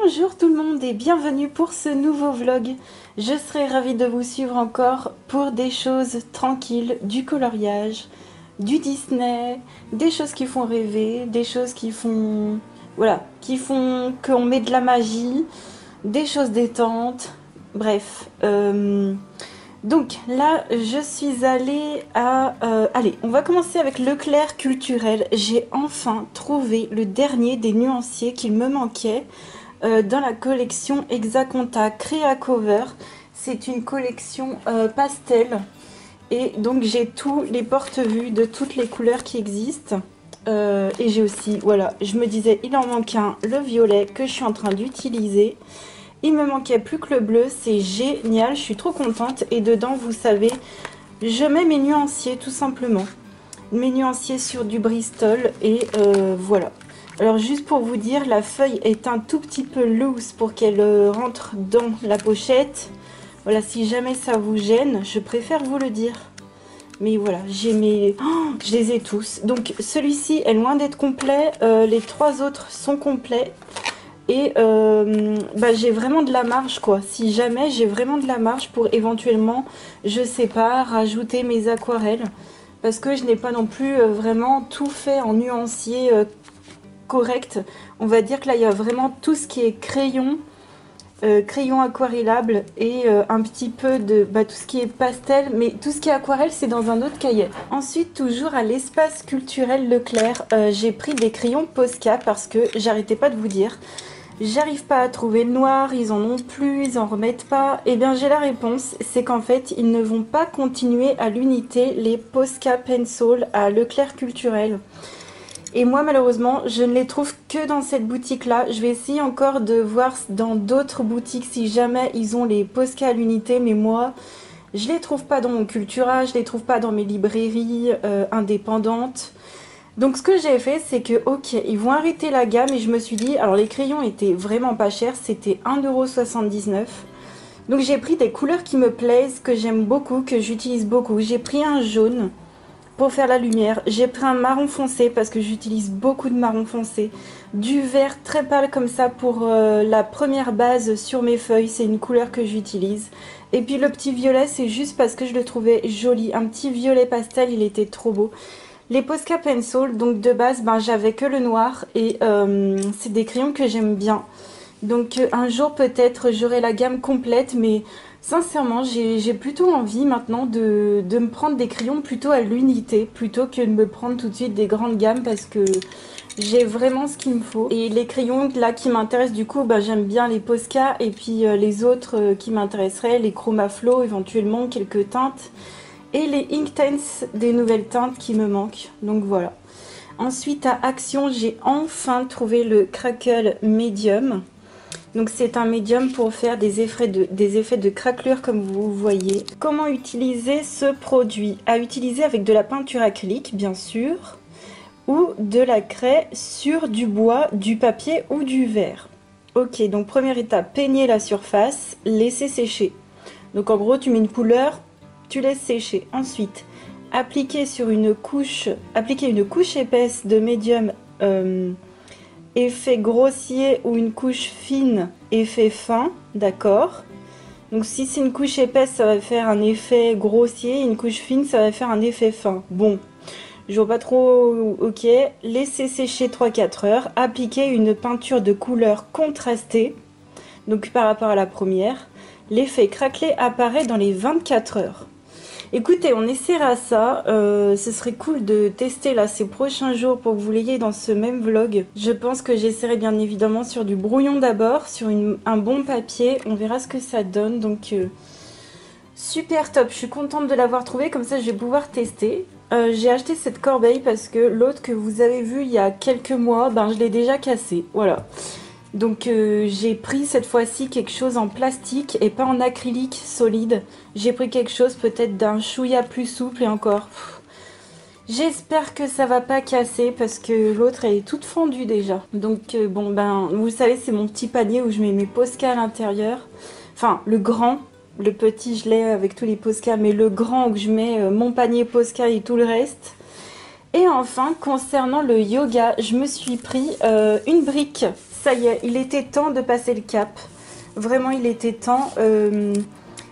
Bonjour tout le monde et bienvenue pour ce nouveau vlog. Je serai ravie de vous suivre encore pour des choses tranquilles, du coloriage, du Disney, des choses qui font rêver, des choses qui font... Voilà, qui font qu'on met de la magie, des choses détentes, bref. Donc là, je suis allée à... allez, on va commencer avec Leclerc Culturel. J'ai enfin trouvé le dernier des nuanciers qu'il me manquait dans la collection Hexaconta Crea Cover. C'est une collection pastel. Et donc j'ai tous les porte-vues de toutes les couleurs qui existent. Et j'ai aussi, voilà, je me disais, il en manque un, le violet, que je suis en train d'utiliser. Il me manquait plus que le bleu, c'est génial, je suis trop contente. Et dedans, vous savez, je mets mes nuanciers tout simplement. Mes nuanciers sur du Bristol et voilà. Alors juste pour vous dire, la feuille est un tout petit peu loose pour qu'elle rentre dans la pochette. Voilà, si jamais ça vous gêne, je préfère vous le dire. Mais voilà, j'ai mes... Oh, je les ai tous. Donc celui-ci est loin d'être complet, les trois autres sont complets. Et j'ai vraiment de la marge quoi. Si jamais j'ai vraiment de la marge pour éventuellement, je sais pas, rajouter mes aquarelles. Parce que je n'ai pas non plus vraiment tout fait en nuancier correct. On va dire que là il y a vraiment tout ce qui est crayon, crayon aquarellable et un petit peu de tout ce qui est pastel. Mais tout ce qui est aquarelle c'est dans un autre cahier. Ensuite toujours à l'espace culturel Leclerc, j'ai pris des crayons Posca parce que j'arrêtais pas de vous dire. J'arrive pas à trouver le noir, ils en ont plus, ils en remettent pas. Et bien j'ai la réponse, c'est qu'en fait ils ne vont pas continuer à l'unité les Posca Pencil à Leclerc Culturel. Et moi malheureusement je ne les trouve que dans cette boutique là. Je vais essayer encore de voir dans d'autres boutiques si jamais ils ont les Posca à l'unité. Mais moi je les trouve pas dans mon Cultura, je les trouve pas dans mes librairies indépendantes. Donc ce que j'ai fait c'est que ok ils vont arrêter la gamme et je me suis dit, alors les crayons étaient vraiment pas chers, c'était 1,79 €. Donc j'ai pris des couleurs qui me plaisent, que j'aime beaucoup, que j'utilise beaucoup. J'ai pris un jaune pour faire la lumière, j'ai pris un marron foncé parce que j'utilise beaucoup de marron foncé. Du vert très pâle comme ça pour la première base sur mes feuilles, c'est une couleur que j'utilise. Et puis le petit violet c'est juste parce que je le trouvais joli, un petit violet pastel, il était trop beau. Les Posca Pencil, donc de base, j'avais que le noir et c'est des crayons que j'aime bien. Donc un jour peut-être j'aurai la gamme complète, mais sincèrement j'ai plutôt envie maintenant de me prendre des crayons plutôt à l'unité, plutôt que de me prendre tout de suite des grandes gammes parce que j'ai vraiment ce qu'il me faut. Et les crayons là qui m'intéressent du coup, j'aime bien les Posca et puis les autres qui m'intéresseraient, les Chromaflow éventuellement, quelques teintes. Et les Inktense, des nouvelles teintes qui me manquent. Donc voilà. Ensuite à Action, j'ai enfin trouvé le Crackle Medium. Donc c'est un médium pour faire des effets de craquelure comme vous voyez. Comment utiliser ce produit? À utiliser avec de la peinture acrylique bien sûr. Ou de la craie sur du bois, du papier ou du verre. Ok, donc première étape, peigner la surface, laisser sécher. Donc en gros tu mets une couleur, tu laisses sécher. Ensuite, appliquer une couche épaisse de médium effet grossier ou une couche fine effet fin, d'accord. Donc si c'est une couche épaisse, ça va faire un effet grossier, une couche fine, ça va faire un effet fin. Bon, je vois pas trop, ok. Laisser sécher 3-4 heures, appliquer une peinture de couleur contrastée, donc par rapport à la première. L'effet craquelé apparaît dans les 24 heures. Écoutez, on essaiera ça, ce serait cool de tester là ces prochains jours pour que vous l'ayez dans ce même vlog. Je pense que j'essaierai bien évidemment sur du brouillon d'abord, sur un bon papier, on verra ce que ça donne. Donc super top, je suis contente de l'avoir trouvé, comme ça je vais pouvoir tester. J'ai acheté cette corbeille parce que l'autre que vous avez vu il y a quelques mois, je l'ai déjà cassé, voilà. Donc j'ai pris cette fois-ci quelque chose en plastique et pas en acrylique solide. J'ai pris quelque chose peut-être d'un chouïa plus souple et encore. J'espère que ça va pas casser parce que l'autre elle est toute fendue déjà. Donc vous savez c'est mon petit panier où je mets mes Posca à l'intérieur. Enfin le grand, le petit je l'ai avec tous les Posca, mais le grand où je mets mon panier Posca et tout le reste. Et enfin concernant le yoga, je me suis pris une brique. Ça y est, il était temps de passer le cap. Vraiment, il était temps.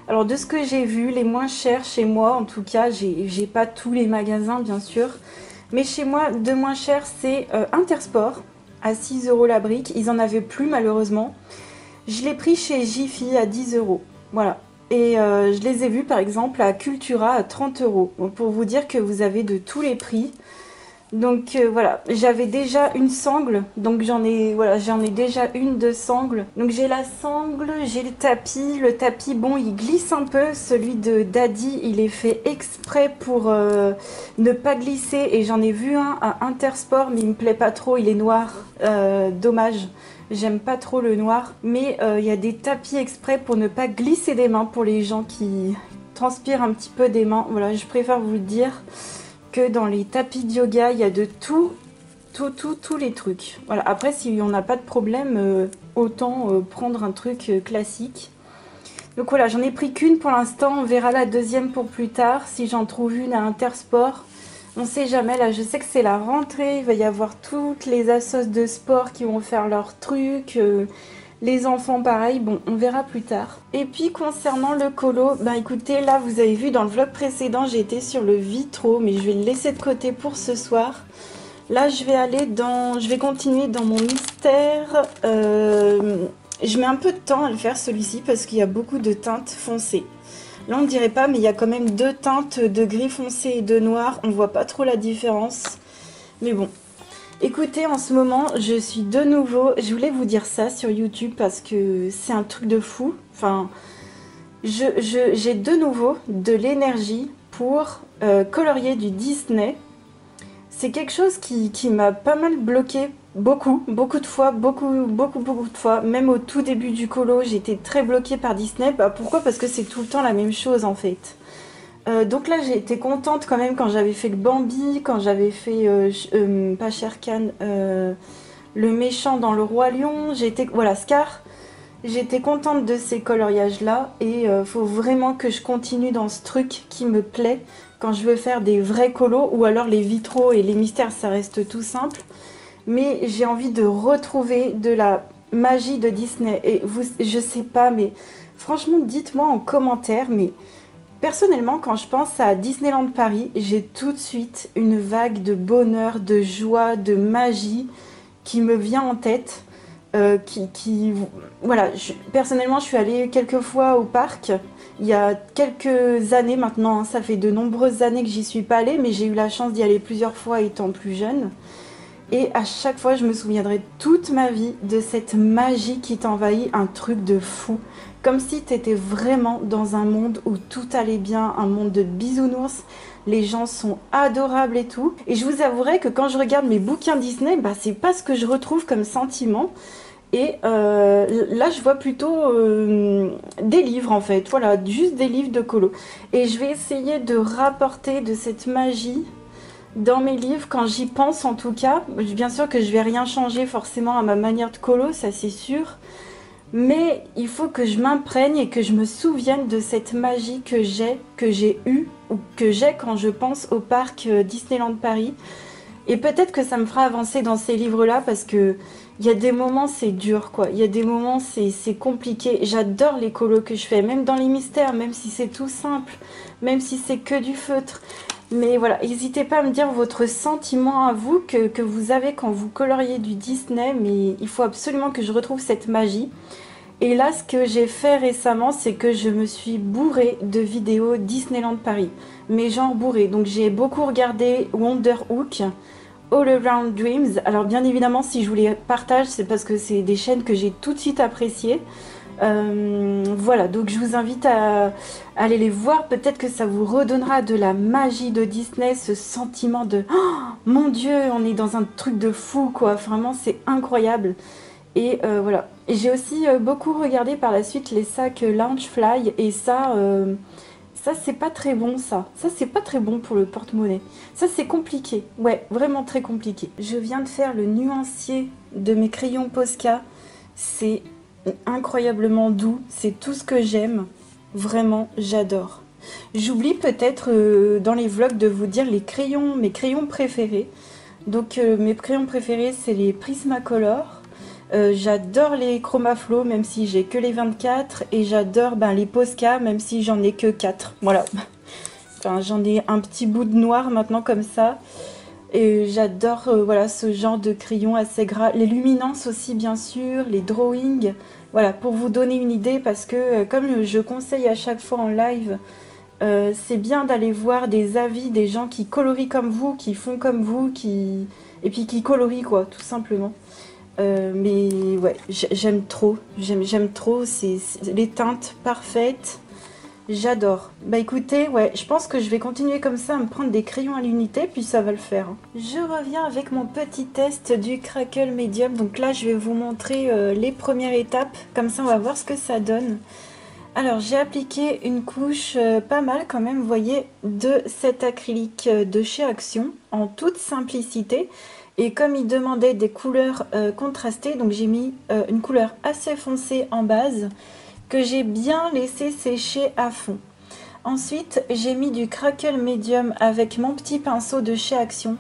Alors, de ce que j'ai vu, les moins chers chez moi, en tout cas, j'ai pas tous les magasins, bien sûr. Mais chez moi, de moins cher, c'est Intersport, à 6 € la brique. Ils en avaient plus, malheureusement. Je l'ai pris chez Jiffy à 10 €. Voilà. Et je les ai vus, par exemple, à Cultura à 30 €. Bon, pour vous dire que vous avez de tous les prix. Donc voilà, j'avais déjà une sangle, donc j'en ai déjà une de sangle. Donc j'ai la sangle, j'ai le tapis bon il glisse un peu, celui de Daddy il est fait exprès pour ne pas glisser et j'en ai vu un à Intersport mais il me plaît pas trop, il est noir, dommage. J'aime pas trop le noir, mais il y a des tapis exprès pour ne pas glisser des mains pour les gens qui transpirent un petit peu des mains. Voilà, je préfère vous le dire que dans les tapis de yoga, il y a de tous les trucs. Voilà. Après, si on n'a pas de problème, autant prendre un truc classique. Donc voilà, j'en ai pris qu'une pour l'instant. On verra la deuxième pour plus tard. Si j'en trouve une à Intersport, on sait jamais. Là, je sais que c'est la rentrée. Il va y avoir toutes les assos de sport qui vont faire leurs trucs. Les enfants pareil, bon on verra plus tard. Et puis concernant le colo, bah écoutez là vous avez vu dans le vlog précédent j'ai été sur le Vitro mais je vais le laisser de côté pour ce soir. Là je vais continuer dans mon mystère. Je mets un peu de temps à le faire celui-ci parce qu'il y a beaucoup de teintes foncées. Là on ne dirait pas mais il y a quand même deux teintes de gris foncé et de noir, on voit pas trop la différence. Mais bon. Écoutez, en ce moment, je suis de nouveau... Je voulais vous dire ça sur YouTube parce que c'est un truc de fou. Enfin, j'ai de nouveau de l'énergie pour colorier du Disney. C'est quelque chose qui m'a pas mal bloqué beaucoup de fois, beaucoup de fois. Même au tout début du colo, j'étais très bloquée par Disney. Bah, pourquoi? Parce que c'est tout le temps la même chose en fait. Donc là j'ai été contente quand même quand j'avais fait le Bambi, quand j'avais fait pas Shere Khan, le méchant dans le Roi Lion, voilà Scar, j'étais contente de ces coloriages là et faut vraiment que je continue dans ce truc qui me plaît quand je veux faire des vrais colos ou alors les vitraux et les mystères ça reste tout simple, mais j'ai envie de retrouver de la magie de Disney et vous, je sais pas mais franchement dites-moi en commentaire mais personnellement, quand je pense à Disneyland Paris, j'ai tout de suite une vague de bonheur, de joie, de magie qui me vient en tête. Voilà, personnellement, je suis allée quelques fois au parc. Il y a quelques années maintenant, hein, ça fait de nombreuses années que j'y suis pas allée, mais j'ai eu la chance d'y aller plusieurs fois étant plus jeune. Et à chaque fois, je me souviendrai toute ma vie de cette magie qui t'envahit, un truc de fou. Comme si tu étais vraiment dans un monde où tout allait bien, un monde de bisounours, les gens sont adorables et tout. Et je vous avouerai que quand je regarde mes bouquins Disney, bah, c'est pas ce que je retrouve comme sentiment. Et là, je vois plutôt des livres en fait, voilà, juste des livres de colo. Et je vais essayer de rapporter de cette magie dans mes livres, quand j'y pense en tout cas. Bien sûr que je vais rien changer forcément à ma manière de colo, ça c'est sûr. Mais il faut que je m'imprègne et que je me souvienne de cette magie que j'ai eue ou que j'ai quand je pense au parc Disneyland Paris. Et peut-être que ça me fera avancer dans ces livres-là parce que il y a des moments c'est dur quoi. Il y a des moments c'est compliqué. J'adore les colos que je fais, même dans les mystères, même si c'est tout simple, même si c'est que du feutre. Mais voilà, n'hésitez pas à me dire votre sentiment à vous que vous avez quand vous coloriez du Disney, mais il faut absolument que je retrouve cette magie. Et là, ce que j'ai fait récemment, c'est que je me suis bourrée de vidéos Disneyland Paris. Mais genre bourrée. Donc j'ai beaucoup regardé Wonderhook, All Around Dreams. Alors bien évidemment, si je vous les partage, c'est parce que c'est des chaînes que j'ai tout de suite appréciées. Voilà, donc je vous invite à aller les voir. Peut-être que ça vous redonnera de la magie de Disney, ce sentiment de oh, mon Dieu, on est dans un truc de fou quoi. Vraiment, c'est incroyable. Et voilà. Et j'ai aussi beaucoup regardé par la suite les sacs Loungefly et ça c'est pas très bon ça. Ça c'est pas très bon pour le porte-monnaie. Ça c'est compliqué. Ouais, vraiment très compliqué. Je viens de faire le nuancier de mes crayons Posca. C'est incroyablement doux. C'est tout ce que j'aime. Vraiment, j'adore. J'oublie peut-être dans les vlogs de vous dire mes crayons préférés. Donc mes crayons préférés c'est les Prismacolor. J'adore les Chromaflow, même si j'ai que les 24. Et j'adore les Posca, même si j'en ai que 4. Voilà. Enfin, j'en ai un petit bout de noir maintenant comme ça. Et j'adore voilà, ce genre de crayon assez gras. Les luminances aussi, bien sûr. Les drawings. Voilà, pour vous donner une idée, parce que comme je conseille à chaque fois en live, c'est bien d'aller voir des avis des gens qui colorient comme vous, qui font comme vous, et puis qui colorient, quoi, tout simplement. Mais ouais, j'aime trop. J'aime trop. C'est les teintes parfaites. J'adore. Bah écoutez, ouais, je pense que je vais continuer comme ça à me prendre des crayons à l'unité, puis ça va le faire. Je reviens avec mon petit test du Crackle Medium. Donc là, je vais vous montrer les premières étapes. Comme ça, on va voir ce que ça donne. Alors, j'ai appliqué une couche pas mal quand même, vous voyez, de cet acrylique de chez Action, en toute simplicité. Et comme il demandait des couleurs contrastées, donc j'ai mis une couleur assez foncée en base, que j'ai bien laissé sécher à fond. Ensuite, j'ai mis du Crackle Medium avec mon petit pinceau de chez Action.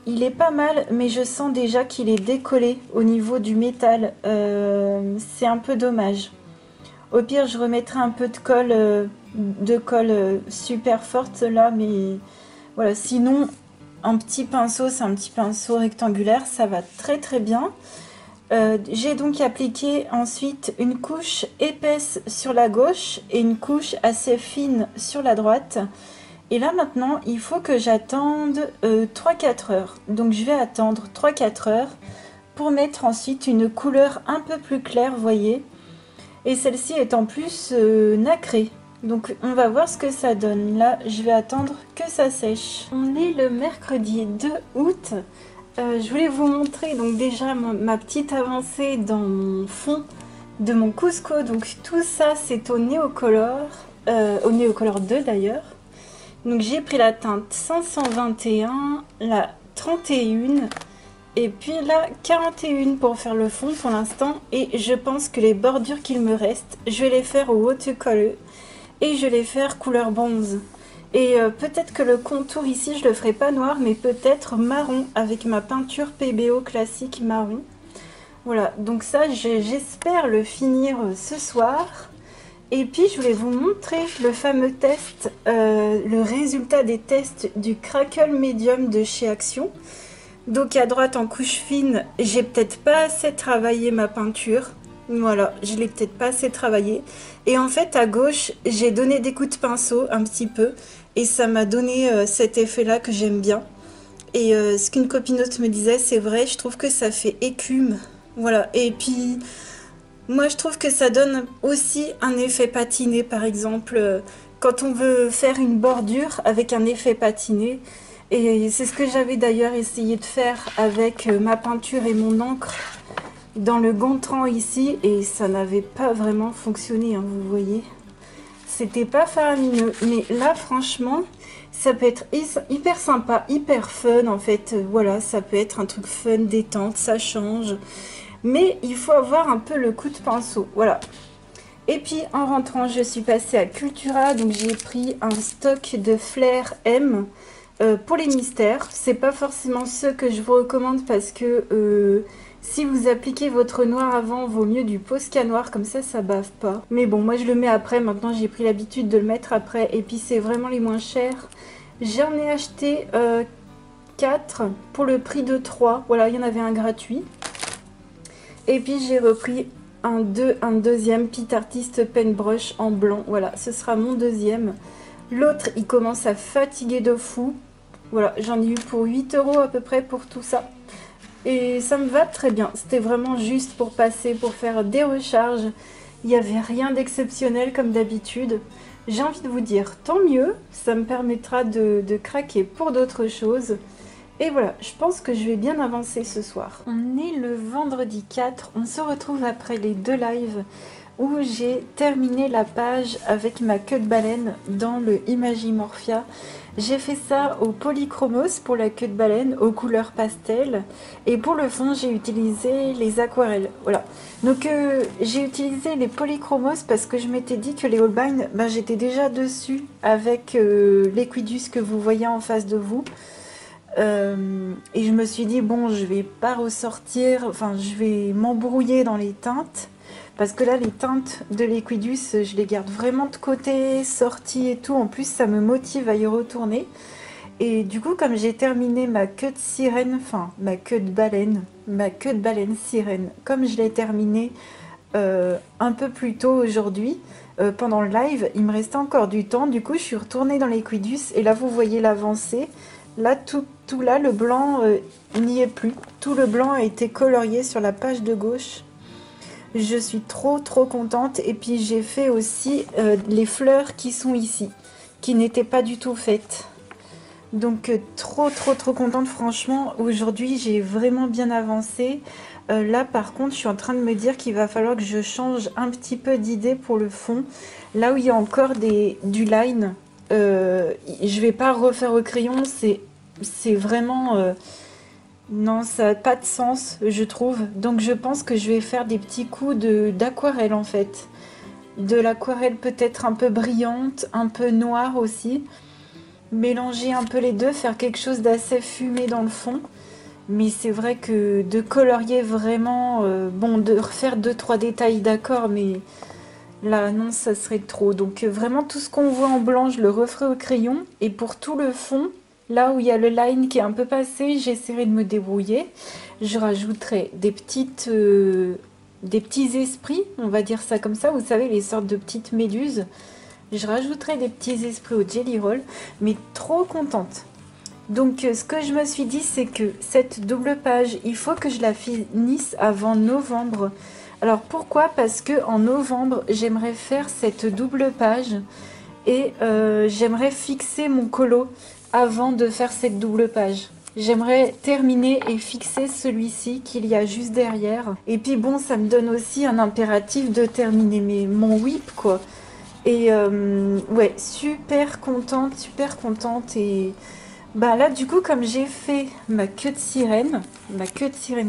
Il est pas mal, mais je sens déjà qu'il est décollé au niveau du métal. C'est un peu dommage. Au pire, je remettrai un peu de colle super forte là, mais voilà. Sinon, un petit pinceau, c'est un petit pinceau rectangulaire, ça va très très bien. J'ai donc appliqué ensuite une couche épaisse sur la gauche et une couche assez fine sur la droite. Et là maintenant, il faut que j'attende 3-4 heures. Donc je vais attendre 3-4 heures pour mettre ensuite une couleur un peu plus claire, vous voyez. Et celle-ci est en plus nacrée. Donc on va voir ce que ça donne. Là, je vais attendre que ça sèche. On est le mercredi 2 août. Je voulais vous montrer donc déjà ma petite avancée dans mon fond de mon Cusco. Donc tout ça c'est au Neocolor 2 d'ailleurs. Donc j'ai pris la teinte 521, la 31 et puis la 41 pour faire le fond pour l'instant. Et je pense que les bordures qu'il me reste, je vais les faire au watercolor et je vais les faire couleur bronze. Et peut-être que le contour ici, je le ferai pas noir, mais peut-être marron avec ma peinture PBO classique marron. Voilà, donc ça, j'espère le finir ce soir. Et puis, je voulais vous montrer le fameux test, le résultat des tests du Crackle Medium de chez Action. Donc à droite, en couche fine, j'ai peut-être pas assez travaillé ma peinture. Voilà, je l'ai peut-être pas assez travaillé. Et en fait, à gauche, j'ai donné des coups de pinceau un petit peu. Et ça m'a donné cet effet-là que j'aime bien. Et ce qu'une copinote me disait, c'est vrai, je trouve que ça fait écume. Voilà, et puis moi je trouve que ça donne aussi un effet patiné, par exemple, quand on veut faire une bordure avec un effet patiné. Et c'est ce que j'avais d'ailleurs essayé de faire avec ma peinture et mon encre dans le Gontran ici. Et ça n'avait pas vraiment fonctionné, hein, vous voyez. C'était pas faramineux, mais là franchement ça peut être hyper sympa, hyper fun en fait. Voilà, ça peut être un truc fun, détente, ça change, mais il faut avoir un peu le coup de pinceau. Voilà. Et puis en rentrant, je suis passée à Cultura, donc j'ai pris un stock de Flair M pour les mystères. C'est pas forcément ceux que je vous recommande parce que si vous appliquez votre noir avant, vaut mieux du Posca noir, comme ça bave pas. Mais bon, moi je le mets après, maintenant j'ai pris l'habitude de le mettre après. Et puis c'est vraiment les moins chers. J'en ai acheté 4 pour le prix de 3. Voilà, il y en avait un gratuit. Et puis j'ai repris un deuxième Pit Artist Paintbrush en blanc. Voilà, ce sera mon deuxième. L'autre, il commence à fatiguer de fou. Voilà, j'en ai eu pour 8 € à peu près pour tout ça. Et ça me va très bien. C'était vraiment juste pour passer, pour faire des recharges. Il n'y avait rien d'exceptionnel comme d'habitude. J'ai envie de vous dire tant mieux. Ça me permettra de craquer pour d'autres choses. Et voilà, je pense que je vais bien avancer ce soir. On est le vendredi 4. On se retrouve après les 2 lives où j'ai terminé la page avec ma queue de baleine dans le Imagimorphia. J'ai fait ça au polychromos pour la queue de baleine, aux couleurs pastel. Et pour le fond, j'ai utilisé les aquarelles. Voilà. Donc j'ai utilisé les polychromos parce que je m'étais dit que les Holbein, j'étais déjà dessus avec l'Equidus que vous voyez en face de vous. Et je me suis dit, bon, je vais pas ressortir, enfin, je vais m'embrouiller dans les teintes. Parce que là, les teintes de l'Equidus, je les garde vraiment de côté, sorties et tout. En plus, ça me motive à y retourner. Et du coup, comme j'ai terminé ma queue de sirène, enfin, ma queue de baleine sirène, comme je l'ai terminée un peu plus tôt aujourd'hui, pendant le live, il me restait encore du temps. Du coup, je suis retournée dans l'Equidus. Et là, vous voyez l'avancée. Là, tout là, le blanc n'y est plus. Tout le blanc a été colorié sur la page de gauche. Je suis trop contente. Et puis j'ai fait aussi les fleurs qui sont ici, qui n'étaient pas du tout faites. Donc trop contente. Franchement, aujourd'hui, j'ai vraiment bien avancé. Là, par contre, je suis en train de me dire qu'il va falloir que je change un petit peu d'idée pour le fond. Là où il y a encore du line, je vais pas refaire au crayon, c'est vraiment... non, ça n'a pas de sens, je trouve. Donc je pense que je vais faire des petits coups d'aquarelle en fait. De l'aquarelle peut-être un peu brillante, un peu noire aussi. Mélanger un peu les deux, faire quelque chose d'assez fumé dans le fond. Mais c'est vrai que de colorier vraiment... bon, de refaire 2-3 détails, d'accord, mais... Là, non, ça serait trop. Donc vraiment, tout ce qu'on voit en blanc, je le referai au crayon. Et pour tout le fond, là où il y a le line qui est un peu passé, j'essaierai de me débrouiller. Je rajouterai des petits esprits, on va dire ça comme ça. Vous savez, les sortes de petites méduses. Je rajouterai des petits esprits au Jelly Roll. Mais trop contente. Donc ce que je me suis dit, c'est que cette double page, il faut que je la finisse avant novembre. Alors pourquoi? Parce que en novembre, j'aimerais faire cette double page et j'aimerais fixer mon colo avant de faire cette double page. J'aimerais terminer et fixer celui-ci qu'il y a juste derrière. Et puis bon, ça me donne aussi un impératif de terminer mon whip quoi. Et ouais, super contente et... Bah là du coup comme j'ai fait ma queue de sirène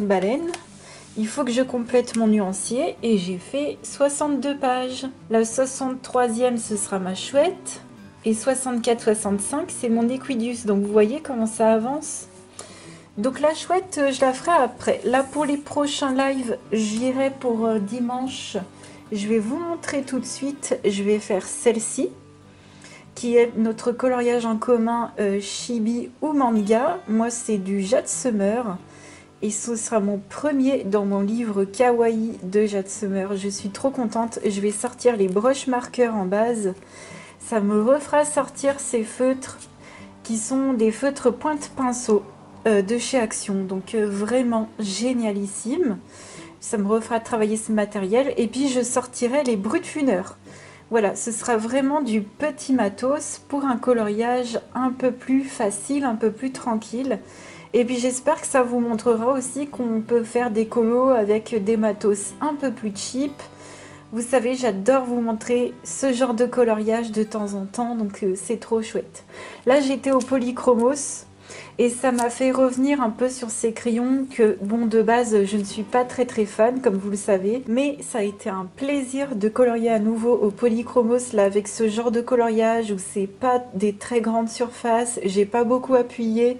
baleine, il faut que je complète mon nuancier et j'ai fait 62 pages. La 63e ce sera ma chouette et 64-65 c'est mon Equidus. Donc vous voyez comment ça avance. Donc la chouette je la ferai après. Là pour les prochains lives j'irai pour dimanche. Je vais vous montrer tout de suite, je vais faire celle-ci qui est notre coloriage en commun Chibi ou Manga. Moi c'est du Jade Summer. Et ce sera mon premier dans mon livre Kawaii de Jade Summer. Je suis trop contente. Je vais sortir les brush marqueurs en base. Ça me refera sortir ces feutres qui sont des feutres pointe-pinceau de chez Action. Donc vraiment génialissime. Ça me refera travailler ce matériel. Et puis je sortirai les Brutfuners. Voilà, ce sera vraiment du petit matos pour un coloriage un peu plus facile, un peu plus tranquille. Et puis j'espère que ça vous montrera aussi qu'on peut faire des colos avec des matos un peu plus cheap. Vous savez, j'adore vous montrer ce genre de coloriage de temps en temps, donc c'est trop chouette. Là j'étais au Polychromos et ça m'a fait revenir un peu sur ces crayons que, bon, de base je ne suis pas très fan comme vous le savez. Mais ça a été un plaisir de colorier à nouveau au Polychromos là avec ce genre de coloriage où c'est pas des très grandes surfaces, j'ai pas beaucoup appuyé.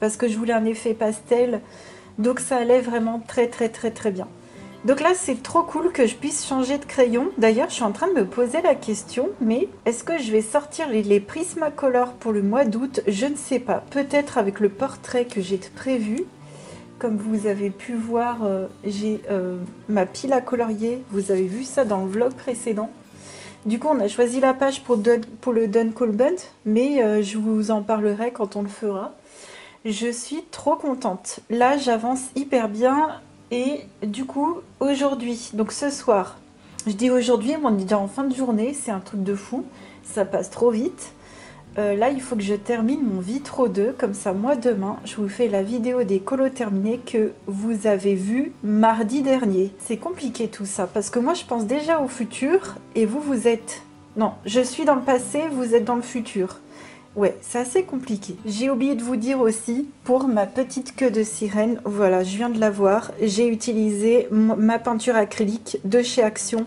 Parce que je voulais un effet pastel, donc ça allait vraiment très bien. Donc là c'est trop cool que je puisse changer de crayon. D'ailleurs je suis en train de me poser la question, mais est-ce que je vais sortir les Prismacolor pour le mois d'août? Je ne sais pas, peut-être avec le portrait que j'ai prévu. Comme vous avez pu voir, j'ai ma pile à colorier, vous avez vu ça dans le vlog précédent. Du coup on a choisi la page pour le Done Cool Bunt, mais je vous en parlerai quand on le fera. Je suis trop contente. Là, j'avance hyper bien. Et du coup, aujourd'hui, donc ce soir, je dis aujourd'hui, mais on est déjà en fin de journée. C'est un truc de fou. Ça passe trop vite. Là, il faut que je termine mon Vitro 2. Comme ça, moi, demain, je vous fais la vidéo des colos terminés que vous avez vu mardi dernier. C'est compliqué tout ça. Parce que moi, je pense déjà au futur. Et vous êtes... Non, je suis dans le passé, vous êtes dans le futur. Ouais, c'est assez compliqué. J'ai oublié de vous dire aussi, pour ma petite queue de sirène, voilà, je viens de la voir, j'ai utilisé ma peinture acrylique de chez Action.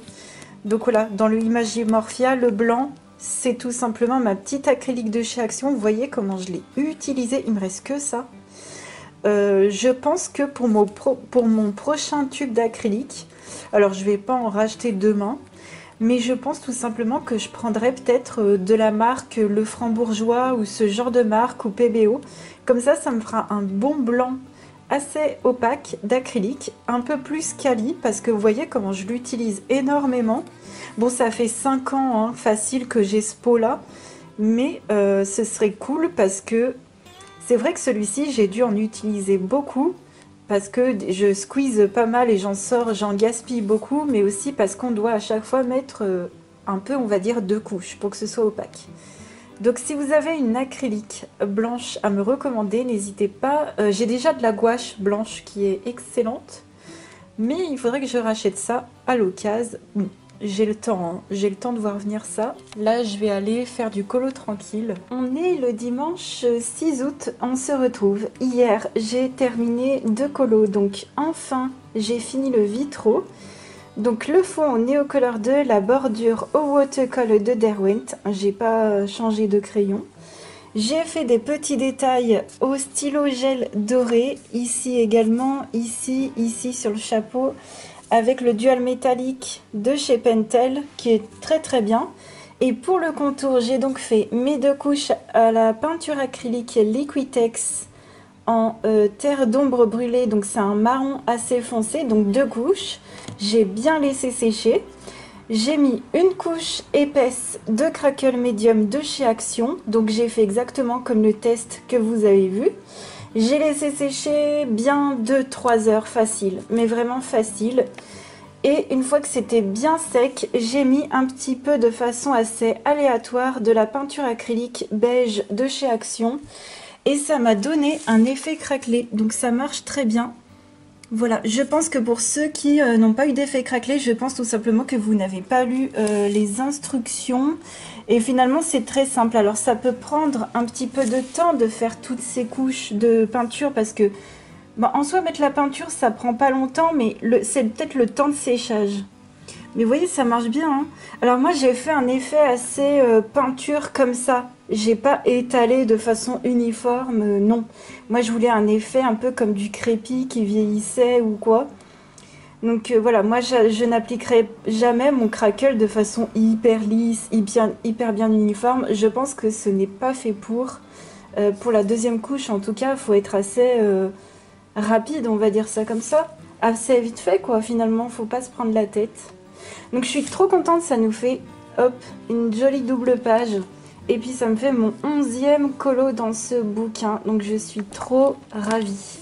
Donc voilà, dans le Imagier Morphia, le blanc, c'est tout simplement ma petite acrylique de chez Action. Vous voyez comment je l'ai utilisé, il me reste que ça. Je pense que pour mon prochain tube d'acrylique, alors je vais pas en racheter demain, mais je pense tout simplement que je prendrais peut-être de la marque Le Franc-Bourgeois ou ce genre de marque ou PBO. Comme ça me fera un bon blanc assez opaque d'acrylique, un peu plus quali parce que vous voyez comment je l'utilise énormément. Bon, ça fait 5 ans hein, facile que j'ai ce pot là, mais ce serait cool parce que c'est vrai que celui-ci j'ai dû en utiliser beaucoup parce que je squeeze pas mal et j'en gaspille beaucoup, mais aussi parce qu'on doit à chaque fois mettre un peu, on va dire, 2 couches pour que ce soit opaque. Donc si vous avez une acrylique blanche à me recommander, n'hésitez pas. J'ai déjà de la gouache blanche qui est excellente, mais il faudrait que je rachète ça à l'occasion. Bon, j'ai le temps, hein. J'ai le temps de voir venir ça. Là, je vais aller faire du colo tranquille. On est le dimanche 6 août, on se retrouve. Hier, j'ai terminé 2 colos, donc enfin, j'ai fini le vitro. Donc le fond au Neocolor 2, la bordure au Watercolor de Derwent. J'ai pas changé de crayon. J'ai fait des petits détails au stylo gel doré. Ici également, ici sur le chapeau. Avec le dual métallique de chez Pentel qui est très très bien. Et pour le contour, j'ai donc fait mes 2 couches à la peinture acrylique Liquitex en terre d'ombre brûlée. Donc c'est un marron assez foncé, donc 2 couches. J'ai bien laissé sécher. J'ai mis une couche épaisse de crackle médium de chez Action. Donc j'ai fait exactement comme le test que vous avez vu. J'ai laissé sécher bien 2-3 heures facile, mais vraiment facile. Et une fois que c'était bien sec, j'ai mis un petit peu de façon assez aléatoire de la peinture acrylique beige de chez Action. Et ça m'a donné un effet craquelé, donc ça marche très bien. Voilà, je pense que pour ceux qui n'ont pas eu d'effet craquelé, je pense tout simplement que vous n'avez pas lu les instructions. Et finalement, c'est très simple. Alors, ça peut prendre un petit peu de temps de faire toutes ces couches de peinture parce que, bon, en soi, mettre la peinture, ça prend pas longtemps, mais c'est peut-être le temps de séchage. Mais vous voyez, ça marche bien, hein. Alors moi, j'ai fait un effet assez peinture comme ça. J'ai pas étalé de façon uniforme, non. Moi, je voulais un effet un peu comme du crépi qui vieillissait ou quoi. Donc voilà, moi, je n'appliquerai jamais mon crackle de façon hyper lisse, hyper bien uniforme. Je pense que ce n'est pas fait pour. Pour la deuxième couche, en tout cas, il faut être assez rapide, on va dire ça comme ça. Assez vite fait, quoi, finalement, faut pas se prendre la tête. Donc je suis trop contente, ça nous fait, hop, une jolie double page. Et puis ça me fait mon 11e colo dans ce bouquin, donc je suis trop ravie.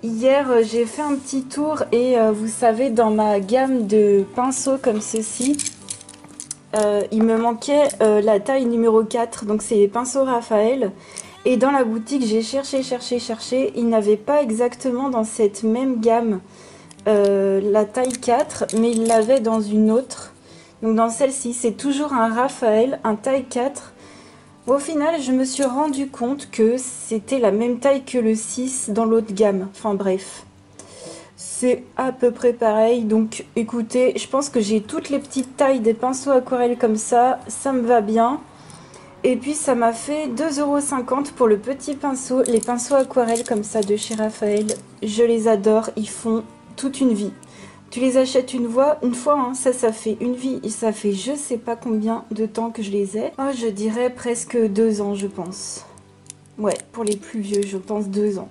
Hier, j'ai fait un petit tour et vous savez, dans ma gamme de pinceaux comme ceci, il me manquait la taille numéro 4, donc c'est les pinceaux Raphaël. Et dans la boutique, j'ai cherché, il n'avait pas exactement dans cette même gamme la taille 4, mais il l'avait dans une autre. Donc dans celle-ci, c'est toujours un Raphaël, un taille 4. Au final, je me suis rendu compte que c'était la même taille que le 6 dans l'autre gamme. Enfin bref, c'est à peu près pareil. Donc écoutez, je pense que j'ai toutes les petites tailles des pinceaux aquarelles comme ça me va bien. Et puis ça m'a fait 2,50 € pour le petit pinceau, les pinceaux aquarelles comme ça de chez Raphaël. Je les adore, ils font toute une vie. Tu les achètes une fois, hein, ça fait une vie et ça fait je sais pas combien de temps que je les ai. Oh, je dirais presque 2 ans, je pense. Ouais, pour les plus vieux, je pense 2 ans.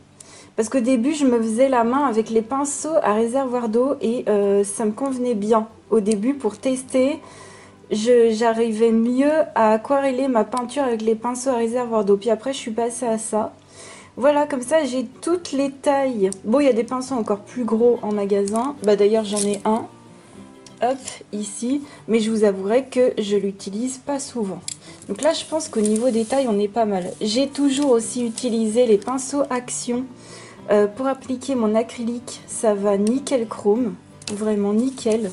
Parce qu'au début, je me faisais la main avec les pinceaux à réservoir d'eau et ça me convenait bien. Au début, pour tester, j'arrivais mieux à aquareller ma peinture avec les pinceaux à réservoir d'eau. Puis après, je suis passée à ça. Voilà, comme ça, j'ai toutes les tailles. Bon, il y a des pinceaux encore plus gros en magasin. Bah d'ailleurs, j'en ai un. Hop, ici. Mais je vous avouerai que je l'utilise pas souvent. Donc là, je pense qu'au niveau des tailles, on est pas mal. J'ai toujours aussi utilisé les pinceaux Action pour appliquer mon acrylique. Ça va nickel chrome. Vraiment nickel.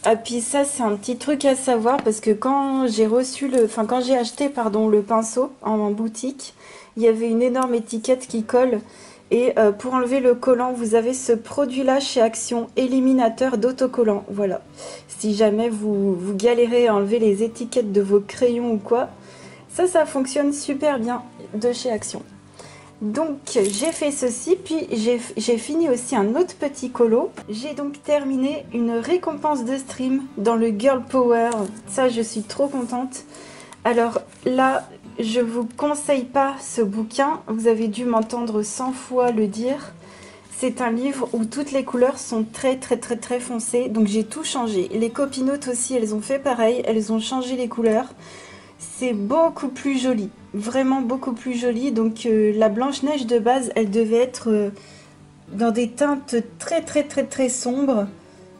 Ah, puis ça, c'est un petit truc à savoir parce que quand j'ai acheté le pinceau en boutique, il y avait une énorme étiquette qui colle et pour enlever le collant, vous avez ce produit-là chez Action, éliminateur d'autocollant. Voilà. Si jamais vous galérez à enlever les étiquettes de vos crayons ou quoi, ça fonctionne super bien de chez Action. Donc j'ai fait ceci, puis j'ai fini aussi un autre petit colo. J'ai donc terminé une récompense de stream dans le Girl Power. Ça, je suis trop contente. Alors là, je vous conseille pas ce bouquin. Vous avez dû m'entendre 100 fois le dire. C'est un livre où toutes les couleurs sont très foncées. Donc j'ai tout changé. Les copinotes aussi, elles ont fait pareil. Elles ont changé les couleurs. C'est beaucoup plus joli, vraiment beaucoup plus joli. Donc la Blanche-Neige de base, elle devait être dans des teintes très sombres.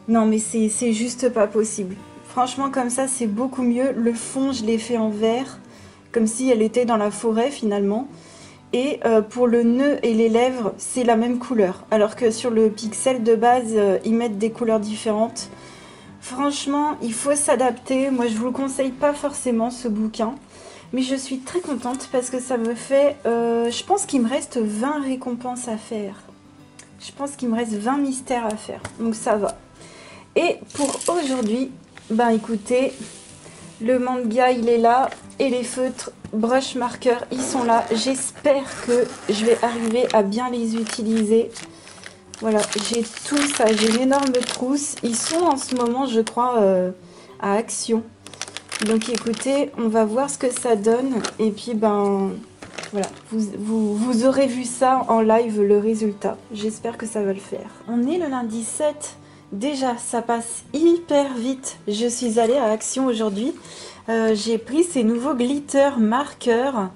Non mais c'est juste pas possible. Franchement comme ça c'est beaucoup mieux. Le fond je l'ai fait en vert, comme si elle était dans la forêt finalement. Et pour le nœud et les lèvres c'est la même couleur. Alors que sur le pixel de base ils mettent des couleurs différentes. Franchement, il faut s'adapter. Moi, je vous le conseille pas forcément ce bouquin. Mais je suis très contente parce que ça me fait... je pense qu'il me reste 20 récompenses à faire. Je pense qu'il me reste 20 mystères à faire. Donc ça va. Et pour aujourd'hui, ben écoutez, le manga il est là. Et les feutres brush markers, ils sont là. J'espère que je vais arriver à bien les utiliser. Voilà, j'ai tout ça, j'ai une énorme trousse. Ils sont en ce moment, je crois, à Action. Donc écoutez, on va voir ce que ça donne. Et puis, ben, voilà, vous aurez vu ça en live, le résultat. J'espère que ça va le faire. On est le lundi 7. Déjà, ça passe hyper vite. Je suis allée à Action aujourd'hui. J'ai pris ces nouveaux glitter marqueurs.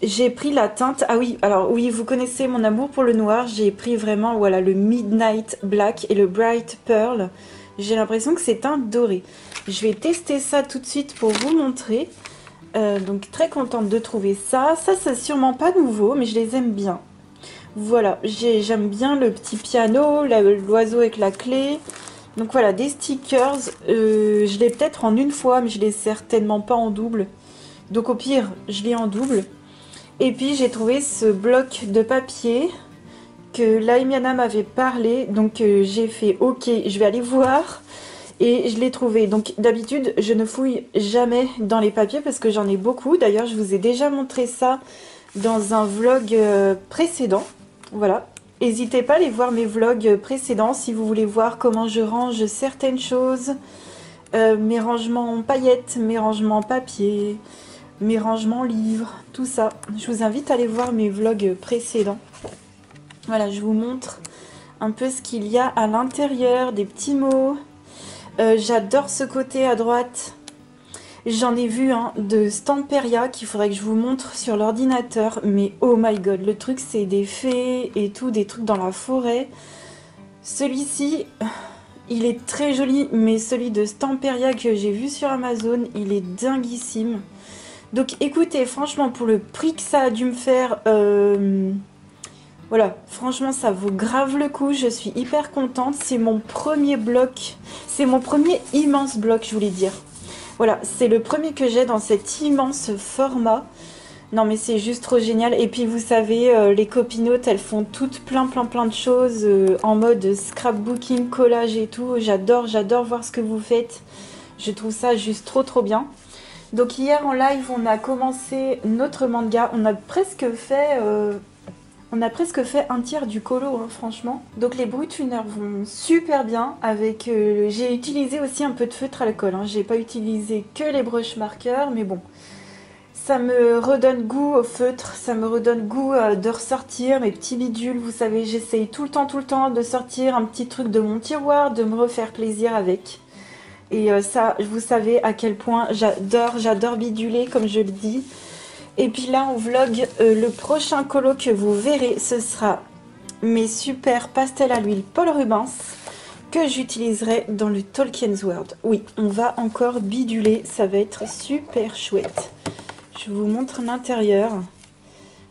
J'ai pris la teinte, ah oui, alors oui, vous connaissez mon amour pour le noir, j'ai pris vraiment, voilà, le Midnight Black et le Bright Pearl. J'ai l'impression que c'est teinte dorée. Je vais tester ça tout de suite pour vous montrer. Donc très contente de trouver ça. Ça, c'est sûrement pas nouveau, mais je les aime bien. Voilà, j'aime bien le petit piano, l'oiseau avec la clé. Donc voilà, des stickers. Je l'ai peut-être en une fois, mais je l'ai certainement pas en double. Donc au pire, je l'ai en double. Et puis j'ai trouvé ce bloc de papier que Laimiana m'avait parlé. Donc j'ai fait ok, je vais aller voir. Et je l'ai trouvé. Donc d'habitude, je ne fouille jamais dans les papiers parce que j'en ai beaucoup. D'ailleurs, je vous ai déjà montré ça dans un vlog précédent. Voilà. N'hésitez pas à aller voir mes vlogs précédents si vous voulez voir comment je range certaines choses. Mes rangements en paillettes, mes rangements en papier, mes rangements livres, tout ça. Je vous invite à aller voir mes vlogs précédents. Voilà, je vous montre un peu ce qu'il y a à l'intérieur, des petits mots. J'adore ce côté à droite. J'en ai vu un de Stamperia qu'il faudrait que je vous montre sur l'ordinateur. Mais oh my god, le truc c'est des fées et tout, des trucs dans la forêt. Celui-ci, il est très joli, mais celui de Stamperia que j'ai vu sur Amazon, il est dinguissime. Donc écoutez, franchement, pour le prix que ça a dû me faire, voilà, franchement, ça vaut grave le coup. Je suis hyper contente. C'est mon premier bloc, c'est mon premier immense bloc, je voulais dire. Voilà, c'est le premier que j'ai dans cet immense format. Non mais c'est juste trop génial. Et puis vous savez, les copinotes, elles font toutes plein de choses en mode scrapbooking, collage et tout. J'adore voir ce que vous faites. Je trouve ça juste trop bien. Donc hier en live, on a commencé notre manga. On a presque fait un tiers du colo, hein, franchement. Donc les brutuneurs vont super bien avec... j'ai utilisé aussi un peu de feutre alcool. Hein. J'ai pas utilisé que les brush markers, mais bon. Ça me redonne goût au feutre, ça me redonne goût de ressortir mes petits bidules. Vous savez, j'essaye tout le temps de sortir un petit truc de mon tiroir, de me refaire plaisir avec. Et ça, vous savez à quel point j'adore biduler, comme je le dis. Et puis là, on vlog le prochain colo que vous verrez, ce sera mes super pastels à l'huile Paul Rubens que j'utiliserai dans le Tolkien's World. Oui, on va encore biduler, ça va être super chouette. Je vous montre l'intérieur.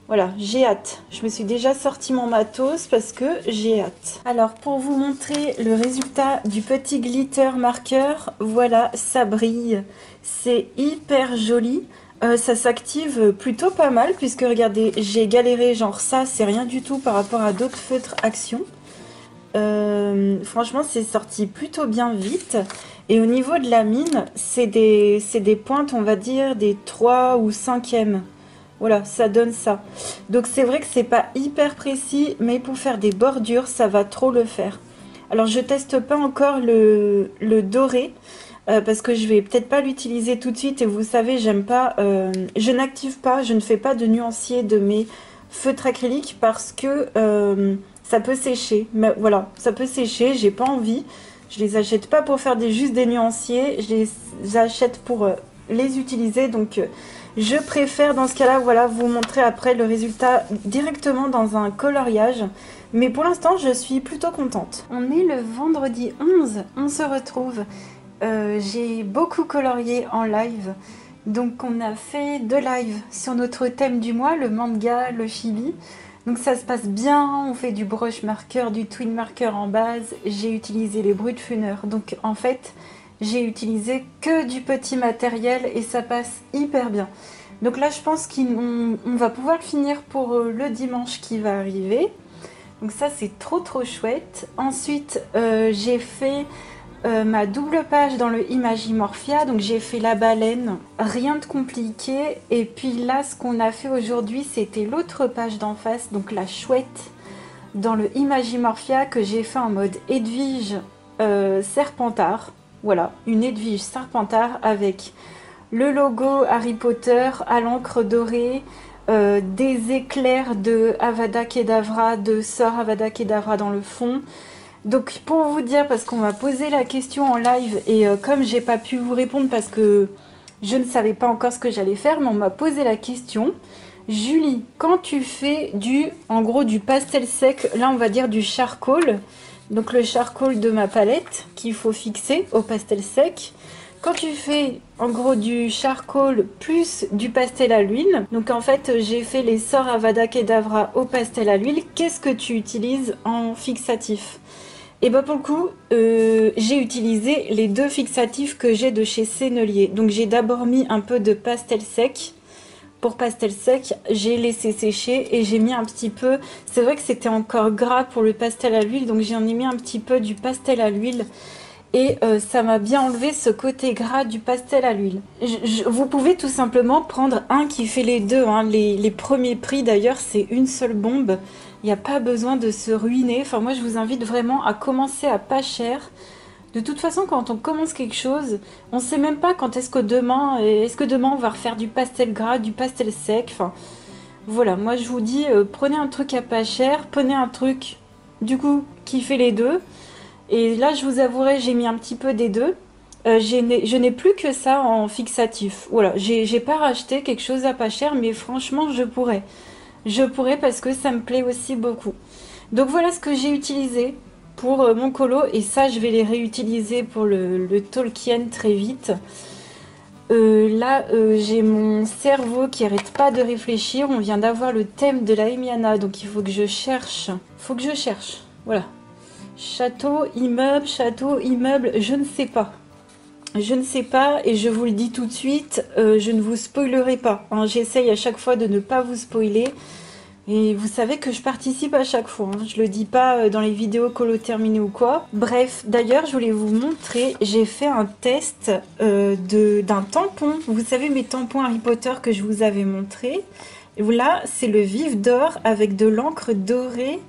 Voilà, j'ai hâte. Je me suis déjà sorti mon matos parce que j'ai hâte. Alors, pour vous montrer le résultat du petit glitter marqueur, voilà, ça brille. C'est hyper joli. Ça s'active plutôt pas mal puisque, regardez, j'ai galéré. Genre ça, c'est rien du tout par rapport à d'autres feutres Action. Franchement, c'est sorti plutôt bien vite. Et au niveau de la mine, c'est des pointes, on va dire, des 3 ou 5e. Voilà, ça donne ça. Donc c'est vrai que c'est pas hyper précis, mais pour faire des bordures, ça va trop le faire. Alors je teste pas encore le doré, parce que je vais peut-être pas l'utiliser tout de suite. Et vous savez, j'aime pas, je n'active pas, je ne fais pas de nuancier de mes feutres acryliques parce que ça peut sécher. Mais voilà, ça peut sécher, j'ai pas envie. Je les achète pas pour faire juste des nuanciers, je les achète pour les utiliser. Donc je préfère dans ce cas-là, voilà, vous montrer après le résultat directement dans un coloriage. Mais pour l'instant, je suis plutôt contente. On est le vendredi 11, on se retrouve. J'ai beaucoup colorié en live. Donc on a fait 2 lives sur notre thème du mois, le manga, le chibi. Donc ça se passe bien, on fait du brush marker, du twin marker en base. J'ai utilisé les Brutfuner. Donc en fait, j'ai utilisé que du petit matériel et ça passe hyper bien. Donc là, je pense qu'on va pouvoir le finir pour le dimanche qui va arriver. Donc ça, c'est trop chouette. Ensuite, j'ai fait ma double page dans le Imagimorphia. Donc j'ai fait la baleine, rien de compliqué. Et puis là, ce qu'on a fait aujourd'hui, c'était l'autre page d'en face, donc la chouette dans le Imagimorphia que j'ai fait en mode Edwige Serpentard. Voilà, une Edwige Serpentard avec le logo Harry Potter à l'encre dorée, des éclairs de Avada Kedavra, de Sœur Avada Kedavra dans le fond. Donc pour vous dire, parce qu'on m'a posé la question en live et comme j'ai pas pu vous répondre parce que je ne savais pas encore ce que j'allais faire, mais on m'a posé la question. Julie, quand tu fais en gros du pastel sec, là on va dire du charcoal, donc le charcoal de ma palette qu'il faut fixer au pastel sec. Quand tu fais en gros du charcoal plus du pastel à l'huile, donc en fait j'ai fait les Sœurs Avada Kedavra au pastel à l'huile, qu'est-ce que tu utilises en fixatif? Et bah pour le coup, j'ai utilisé les 2 fixatifs que j'ai de chez Sennelier. Donc j'ai d'abord mis un peu de pastel sec. Pour pastel sec, j'ai laissé sécher et j'ai mis un petit peu... C'est vrai que c'était encore gras pour le pastel à l'huile, donc j'en ai mis un petit peu du pastel à l'huile. Et ça m'a bien enlevé ce côté gras du pastel à l'huile. Vous pouvez tout simplement prendre un qui fait les deux. Hein. Les premiers prix d'ailleurs, c'est une seule bombe. Il n'y a pas besoin de se ruiner. Enfin, moi, je vous invite vraiment à commencer à pas cher. De toute façon, quand on commence quelque chose, on ne sait même pas quand est-ce que demain on va refaire du pastel gras, du pastel sec. Enfin, voilà, moi je vous dis, prenez un truc à pas cher, prenez un truc, du coup, qui fait les deux. Et là, je vous avouerai, j'ai mis un petit peu des deux. Je n'ai plus que ça en fixatif. Voilà, j'ai pas racheté quelque chose à pas cher, mais franchement, je pourrais. Je pourrais parce que ça me plaît aussi beaucoup. Donc voilà ce que j'ai utilisé pour mon colo. Et ça, je vais les réutiliser pour le Tolkien très vite. Là, j'ai mon cerveau qui arrête pas de réfléchir. On vient d'avoir le thème de la Emiana, donc il faut que je cherche. Faut que je cherche. Voilà. Château, immeuble, je ne sais pas. Je ne sais pas et je vous le dis tout de suite, je ne vous spoilerai pas. Hein. J'essaye à chaque fois de ne pas vous spoiler. Et vous savez que je participe à chaque fois. Hein. Je le dis pas dans les vidéos colo terminées ou quoi. Bref, d'ailleurs, je voulais vous montrer, j'ai fait un test d'un tampon. Vous savez mes tampons Harry Potter que je vous avais montré. Et là, c'est le Vif d'Or avec de l'encre dorée.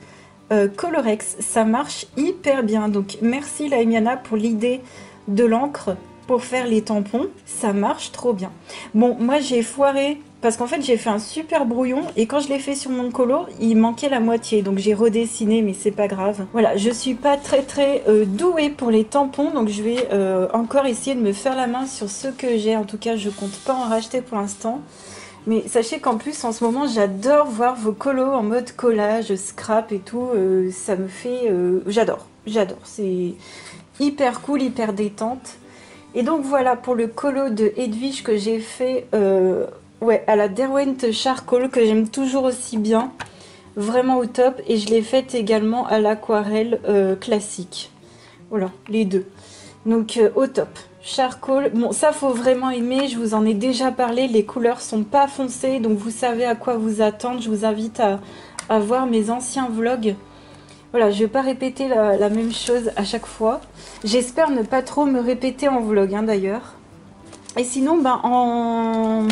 Colorex, ça marche hyper bien. Donc merci la Emiana pour l'idée de l'encre pour faire les tampons, ça marche trop bien. Bon, moi j'ai foiré parce qu'en fait j'ai fait un super brouillon et quand je l'ai fait sur mon colo, il manquait la moitié, donc j'ai redessiné, mais c'est pas grave. Voilà, je suis pas très douée pour les tampons, donc je vais encore essayer de me faire la main sur ceux que j'ai. En tout cas, je compte pas en racheter pour l'instant. Mais sachez qu'en plus, en ce moment, j'adore voir vos colos en mode collage, scrap et tout. Ça me fait... j'adore. C'est hyper cool, hyper détente. Et donc voilà, pour le colo de Edwige que j'ai fait ouais, à la Derwent Charcoal, que j'aime toujours aussi bien. Vraiment au top. Et je l'ai faite également à l'aquarelle classique. Voilà, les deux. Donc au top. Charcoal, bon ça faut vraiment aimer, je vous en ai déjà parlé, les couleurs sont pas foncées, donc vous savez à quoi vous attendre. Je vous invite à voir mes anciens vlogs. Voilà, je vais pas répéter la même chose à chaque fois. J'espère ne pas trop me répéter en vlog hein, d'ailleurs. Et sinon, ben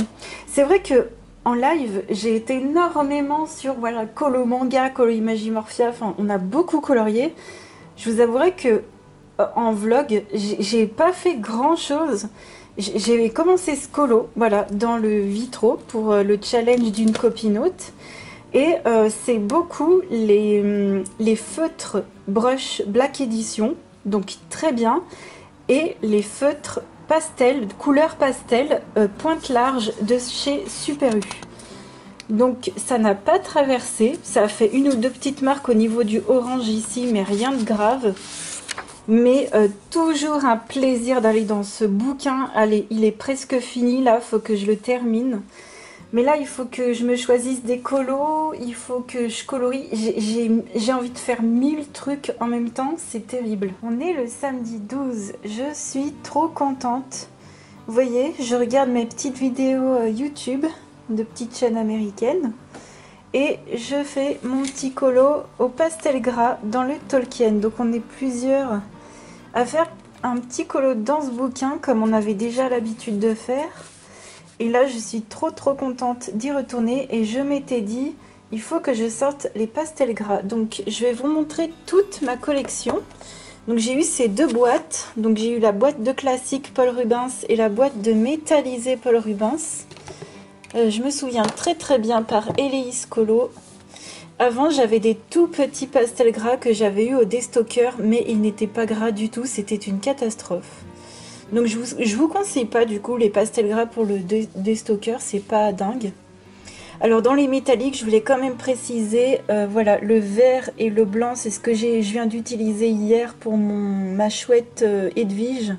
c'est vrai que en live, j'ai été énormément sur voilà, Colo Manga, Colo Imagimorphia, enfin on a beaucoup colorié. Je vous avouerai que en vlog, j'ai pas fait grand chose. J'ai commencé ce colo, voilà, dans le Vitro pour le challenge d'une copinote. Et c'est beaucoup les feutres brush Black Edition, donc très bien, et les feutres pastel, couleur pastel, pointe large de chez Super U. Donc ça n'a pas traversé, ça a fait une ou deux petites marques au niveau du orange ici, mais rien de grave. Mais toujours un plaisir d'aller dans ce bouquin. Allez, il est presque fini là, faut que je le termine. Mais là, il faut que je me choisisse des colos, il faut que je colorie. J'ai envie de faire 1000 trucs en même temps, c'est terrible. On est le samedi 12, je suis trop contente. Vous voyez, je regarde mes petites vidéos YouTube de petites chaînes américaines. Et je fais mon petit colo au pastel gras dans le Tolkien. Donc on est plusieurs à faire un petit colo dans ce bouquin comme on avait déjà l'habitude de faire. Et là, je suis trop contente d'y retourner et je m'étais dit, il faut que je sorte les pastels gras. Donc, je vais vous montrer toute ma collection. Donc, j'ai eu ces deux boîtes. Donc, j'ai eu la boîte de classique Paul Rubens et la boîte de métallisé Paul Rubens. Je me souviens très bien par Eleis Colo. Avant, j'avais des tout petits pastels gras que j'avais eu au déstocker, mais ils n'étaient pas gras du tout. C'était une catastrophe. Donc je vous conseille pas du coup les pastels gras pour le déstocker, c'est pas dingue. Alors dans les métalliques, je voulais quand même préciser, voilà, le vert et le blanc, c'est ce que je viens d'utiliser hier pour ma chouette Edwige.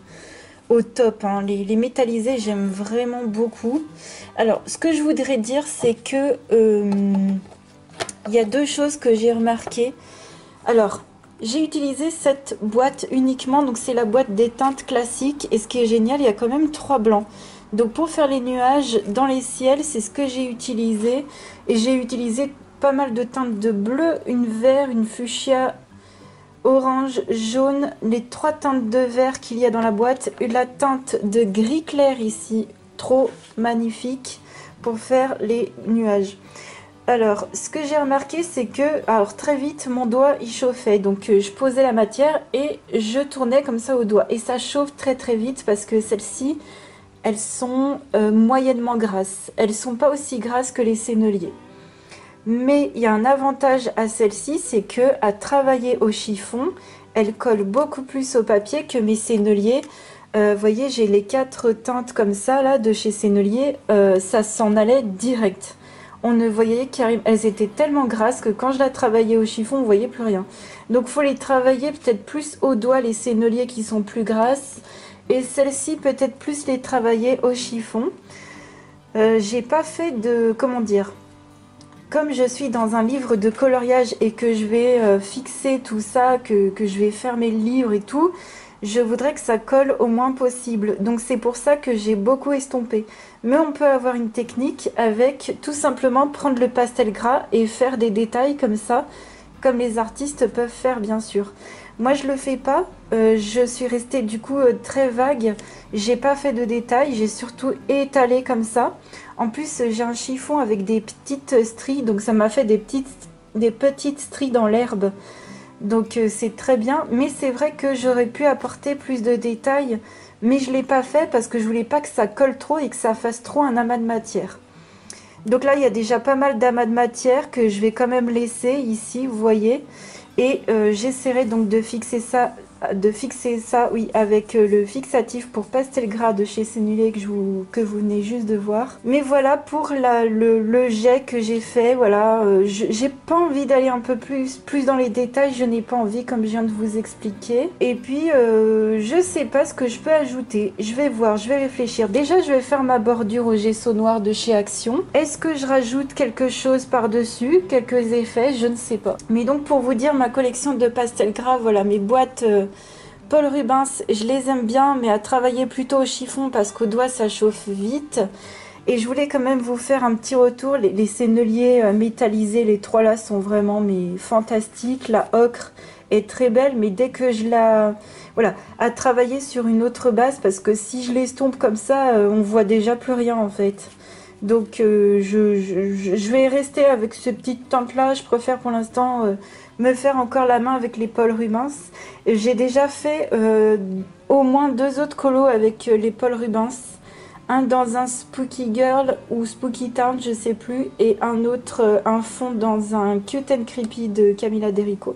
Au top, hein. Les métallisés, j'aime vraiment beaucoup. Alors ce que je voudrais dire, c'est que il y a deux choses que j'ai remarquées. Alors, j'ai utilisé cette boîte uniquement, donc c'est la boîte des teintes classiques. Et ce qui est génial, il y a quand même 3 blancs. Donc pour faire les nuages dans les ciels, c'est ce que j'ai utilisé. Et j'ai utilisé pas mal de teintes de bleu, une vert, une fuchsia, orange, jaune, les 3 teintes de vert qu'il y a dans la boîte. Et la teinte de gris clair ici, trop magnifique pour faire les nuages. Alors, ce que j'ai remarqué, c'est que, alors très vite, mon doigt il chauffait. Donc, je posais la matière et je tournais comme ça au doigt. Et ça chauffe très vite parce que celles-ci, elles sont moyennement grasses. Elles sont pas aussi grasses que les senneliers. Mais il y a un avantage à celle-ci, c'est que à travailler au chiffon, elle colle beaucoup plus au papier que mes senneliers. Vous voyez, j'ai les 4 teintes comme ça, là, de chez Sennelier. Ça s'en allait direct. On ne voyait qu'elles étaient tellement grasses que quand je la travaillais au chiffon, on ne voyait plus rien. Donc il faut les travailler peut-être plus au doigt, les senneliers qui sont plus grasses. Et celles-ci, peut-être plus les travailler au chiffon. J'ai pas fait de... Comment dire? Comme je suis dans un livre de coloriage et que je vais fixer tout ça, que je vais fermer le livre et tout, je voudrais que ça colle au moins possible. Donc c'est pour ça que j'ai beaucoup estompé. Mais on peut avoir une technique avec tout simplement prendre le pastel gras et faire des détails comme ça, comme les artistes peuvent faire bien sûr. Moi je le fais pas, je suis restée du coup très vague, j'ai pas fait de détails, j'ai surtout étalé comme ça. En plus j'ai un chiffon avec des petites stries, donc ça m'a fait des petites stries dans l'herbe. Donc c'est très bien, mais c'est vrai que j'aurais pu apporter plus de détails, mais je ne l'ai pas fait parce que je voulais pas que ça colle trop et que ça fasse trop un amas de matière. Donc là il y a déjà pas mal d'amas de matière que je vais quand même laisser ici, vous voyez. Et j'essaierai donc de fixer ça, oui, avec le fixatif pour pastel gras de chez Sennelier que vous venez juste de voir. Mais voilà pour le jet que j'ai fait. Voilà, j'ai pas envie d'aller un peu plus dans les détails. Je n'ai pas envie, comme je viens de vous expliquer. Et puis, je sais pas ce que je peux ajouter. Je vais voir, je vais réfléchir. Déjà, je vais faire ma bordure au gesso noir de chez Action. Est-ce que je rajoute quelque chose par-dessus? Quelques effets? Je ne sais pas. Mais donc, pour vous dire, ma collection de pastel gras, voilà, mes boîtes Paul Rubens, je les aime bien, mais à travailler plutôt au chiffon parce qu'au doigt ça chauffe vite. Et je voulais quand même vous faire un petit retour. Les senneliers métallisés, les 3 là sont vraiment fantastiques. La ocre est très belle, mais dès que je la... Voilà, à travailler sur une autre base, parce que si je l'estompe comme ça, on voit déjà plus rien en fait. Donc je vais rester avec ces petites tentes là. Je préfère pour l'instant me faire encore la main avec les Paul Rubens. J'ai déjà fait au moins 2 autres colos avec les Paul Rubens. Un dans un Spooky Girl ou Spooky Town, je sais plus, et un autre, un fond dans un Cute and Creepy de Camilla Derico.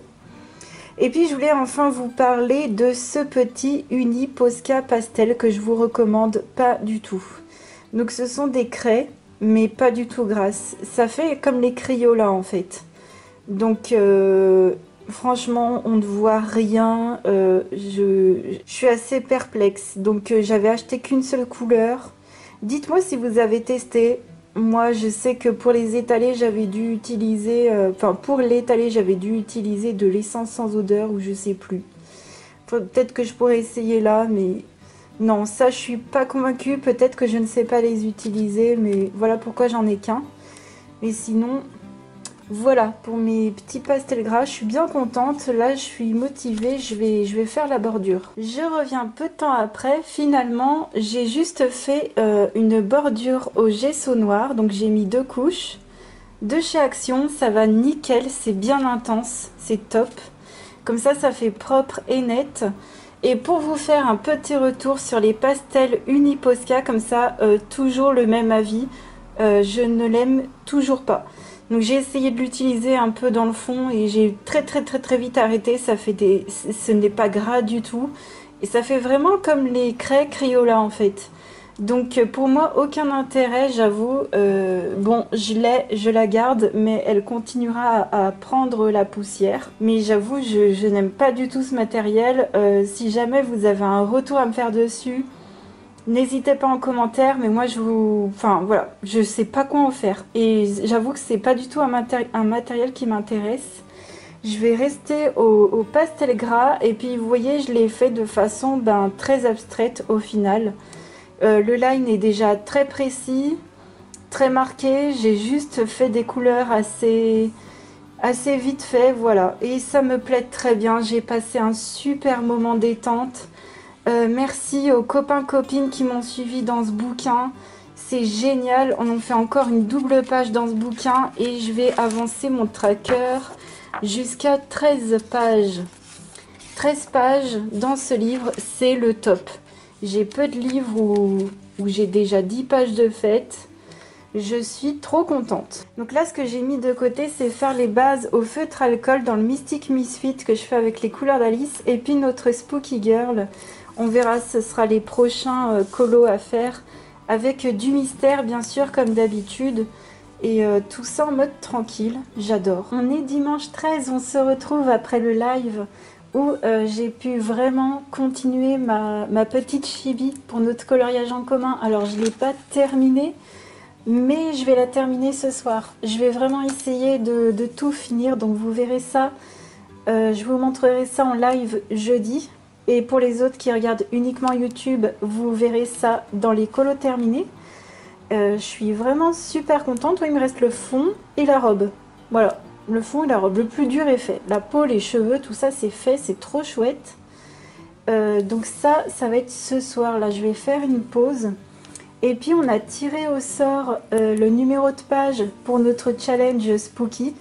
Et puis je voulais enfin vous parler de ce petit Uni Posca Pastel que je vous recommande pas du tout. Donc ce sont des craies, mais pas du tout grasses. Ça fait comme les Crayolas en fait. Donc franchement, on ne voit rien. Je suis assez perplexe. Donc j'avais acheté qu'une seule couleur. Dites-moi si vous avez testé. Moi, je sais que pour les étalés, j'avais dû utiliser... pour l'étaler, j'avais dû utiliser de l'essence sans odeur ou je sais plus. Peut-être que je pourrais essayer là, mais... Non, ça, je suis pas convaincue. Peut-être que je ne sais pas les utiliser, mais voilà pourquoi j'en ai qu'un. Mais sinon... Voilà, pour mes petits pastels gras, je suis bien contente. Là, je suis motivée, je vais faire la bordure. Je reviens peu de temps après. Finalement, j'ai juste fait une bordure au gesso noir. Donc, j'ai mis 2 couches. De chez Action, ça va nickel, c'est bien intense, c'est top. Comme ça fait propre et net. Et pour vous faire un petit retour sur les pastels Uni Posca, comme ça, toujours le même avis. Je ne l'aime toujours pas. Donc j'ai essayé de l'utiliser un peu dans le fond et j'ai très vite arrêté. Ce n'est pas gras du tout et ça fait vraiment comme les craies Crayola en fait. Donc pour moi aucun intérêt, j'avoue. Bon, je la garde, mais elle continuera à prendre la poussière. Mais j'avoue, je n'aime pas du tout ce matériel. Si jamais vous avez un retour à me faire dessus, n'hésitez pas en commentaire, mais moi enfin voilà, je sais pas quoi en faire. Et j'avoue que c'est pas du tout un matériel qui m'intéresse. Je vais rester au pastel gras et puis vous voyez, je l'ai fait de façon très abstraite au final. Le line est déjà très précis, très marqué. J'ai juste fait des couleurs assez vite fait, voilà. Et ça me plaît très bien. J'ai passé un super moment détente. Merci aux copains-copines qui m'ont suivi dans ce bouquin. C'est génial. On en fait encore une double page dans ce bouquin. Et je vais avancer mon tracker jusqu'à 13 pages. 13 pages dans ce livre, c'est le top. J'ai peu de livres où j'ai déjà 10 pages de fait. Je suis trop contente. Donc là, ce que j'ai mis de côté, c'est faire les bases au feutre alcool dans le Mystic Misfit que je fais avec les couleurs d'Alice. Et puis notre Spooky Girl. On verra, ce sera les prochains colos à faire. Avec du mystère, bien sûr, comme d'habitude. Et tout ça en mode tranquille. J'adore. On est dimanche 13, on se retrouve après le live où j'ai pu vraiment continuer ma petite chibi pour notre coloriage en commun. Alors, je ne l'ai pas terminée, mais je vais la terminer ce soir. Je vais vraiment essayer de tout finir, donc vous verrez ça. Je vous montrerai ça en live jeudi. Et pour les autres qui regardent uniquement YouTube, vous verrez ça dans les colos terminés. Je suis vraiment super contente. Il me reste le fond et la robe. Voilà, le fond et la robe. Le plus dur est fait. La peau, les cheveux, tout ça c'est fait. C'est trop chouette. Donc ça va être ce soir. Là, je vais faire une pause. Et puis on a tiré au sort le numéro de page pour notre challenge Spooky.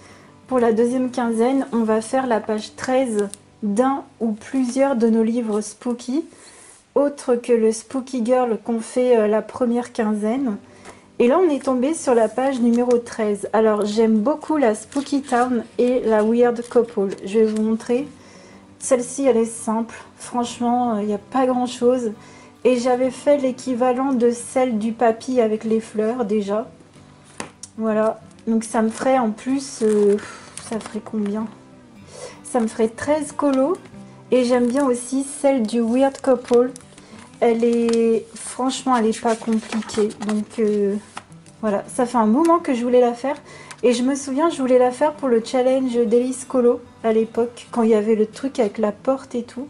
Pour la deuxième quinzaine, on va faire la page 13 d'un ou plusieurs de nos livres Spooky, autre que le Spooky Girl qu'on fait la première quinzaine. Et là, on est tombé sur la page numéro 13. Alors, j'aime beaucoup la Spooky Town et la Weird Couple. Je vais vous montrer. Celle-ci, elle est simple. Franchement, il n'y a pas grand-chose. Et j'avais fait l'équivalent de celle du papy avec les fleurs, déjà. Voilà. Donc, ça me ferait en plus... ça ferait combien ? Ça me ferait 13 colos. Et j'aime bien aussi celle du Weird Couple. Elle est... Franchement, elle n'est pas compliquée. Donc, voilà. Ça fait un moment que je voulais la faire. Et je me souviens, je voulais la faire pour le challenge d'Elise Colo à l'époque. Quand il y avait le truc avec la porte et tout.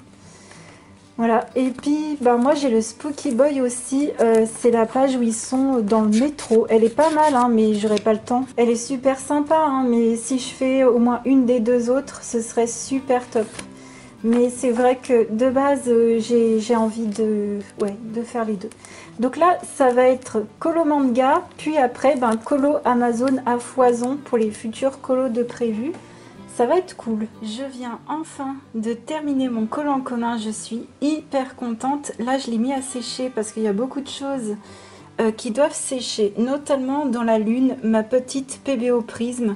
Voilà. Et puis, moi, j'ai le Spooky Boy aussi. C'est la page où ils sont dans le métro. Elle est pas mal, hein, mais j'aurai pas le temps. Elle est super sympa, hein, mais si je fais au moins une des deux autres, ce serait super top. Mais c'est vrai que de base, j'ai envie de, ouais, de faire les deux. Donc là, ça va être colo manga, puis après, ben, colo Amazon à foison pour les futurs colos de prévu. Ça va être cool. Je viens enfin de terminer mon colo en commun. Je suis hyper contente. Là, je l'ai mis à sécher parce qu'il y a beaucoup de choses qui doivent sécher, notamment dans la lune, ma petite PBO Prisme.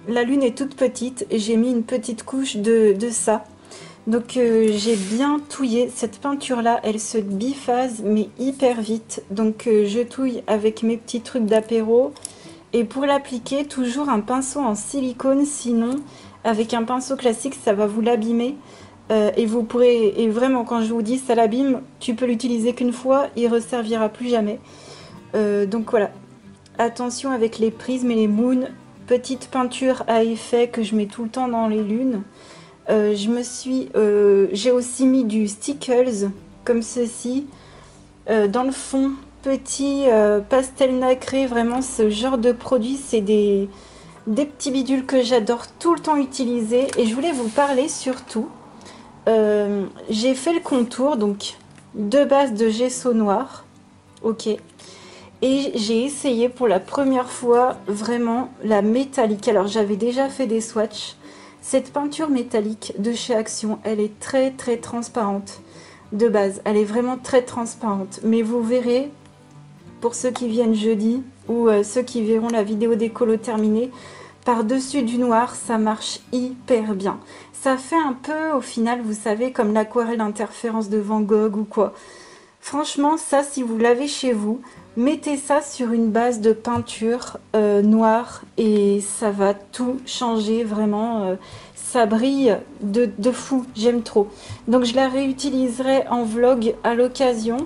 La lune est toute petite et j'ai mis une petite couche de ça. Donc j'ai bien touillé. Cette peinture là, elle se biphase mais hyper vite. Donc je touille avec mes petits trucs d'apéro. Et pour l'appliquer, toujours un pinceau en silicone, sinon avec un pinceau classique ça va vous l'abîmer. Et vous pourrez, et vraiment quand je vous dis ça l'abîme, tu peux l'utiliser qu'une fois, il ne resservira plus jamais. Donc voilà, attention avec les prismes et les moons. Petite peinture à effet que je mets tout le temps dans les lunes. J'ai aussi mis du Stickles comme ceci dans le fond, petit pastel nacré. Vraiment ce genre de produit, c'est des petits bidules que j'adore tout le temps utiliser. Et je voulais vous parler surtout, j'ai fait le contour, donc deux bases de gesso noir, ok. Et j'ai essayé pour la première fois vraiment la métallique. Alors j'avais déjà fait des swatchs. Cette peinture métallique de chez Action, elle est très très transparente de base. Elle est vraiment très transparente. Mais vous verrez, pour ceux qui viennent jeudi ou ceux qui verront la vidéo des colos terminée, par-dessus du noir, ça marche hyper bien. Ça fait un peu au final, vous savez, comme l'aquarelle interférence de Van Gogh ou quoi. Franchement, ça, si vous l'avez chez vous, mettez ça sur une base de peinture noire et ça va tout changer vraiment. Ça brille de fou, j'aime trop. Donc je la réutiliserai en vlog à l'occasion.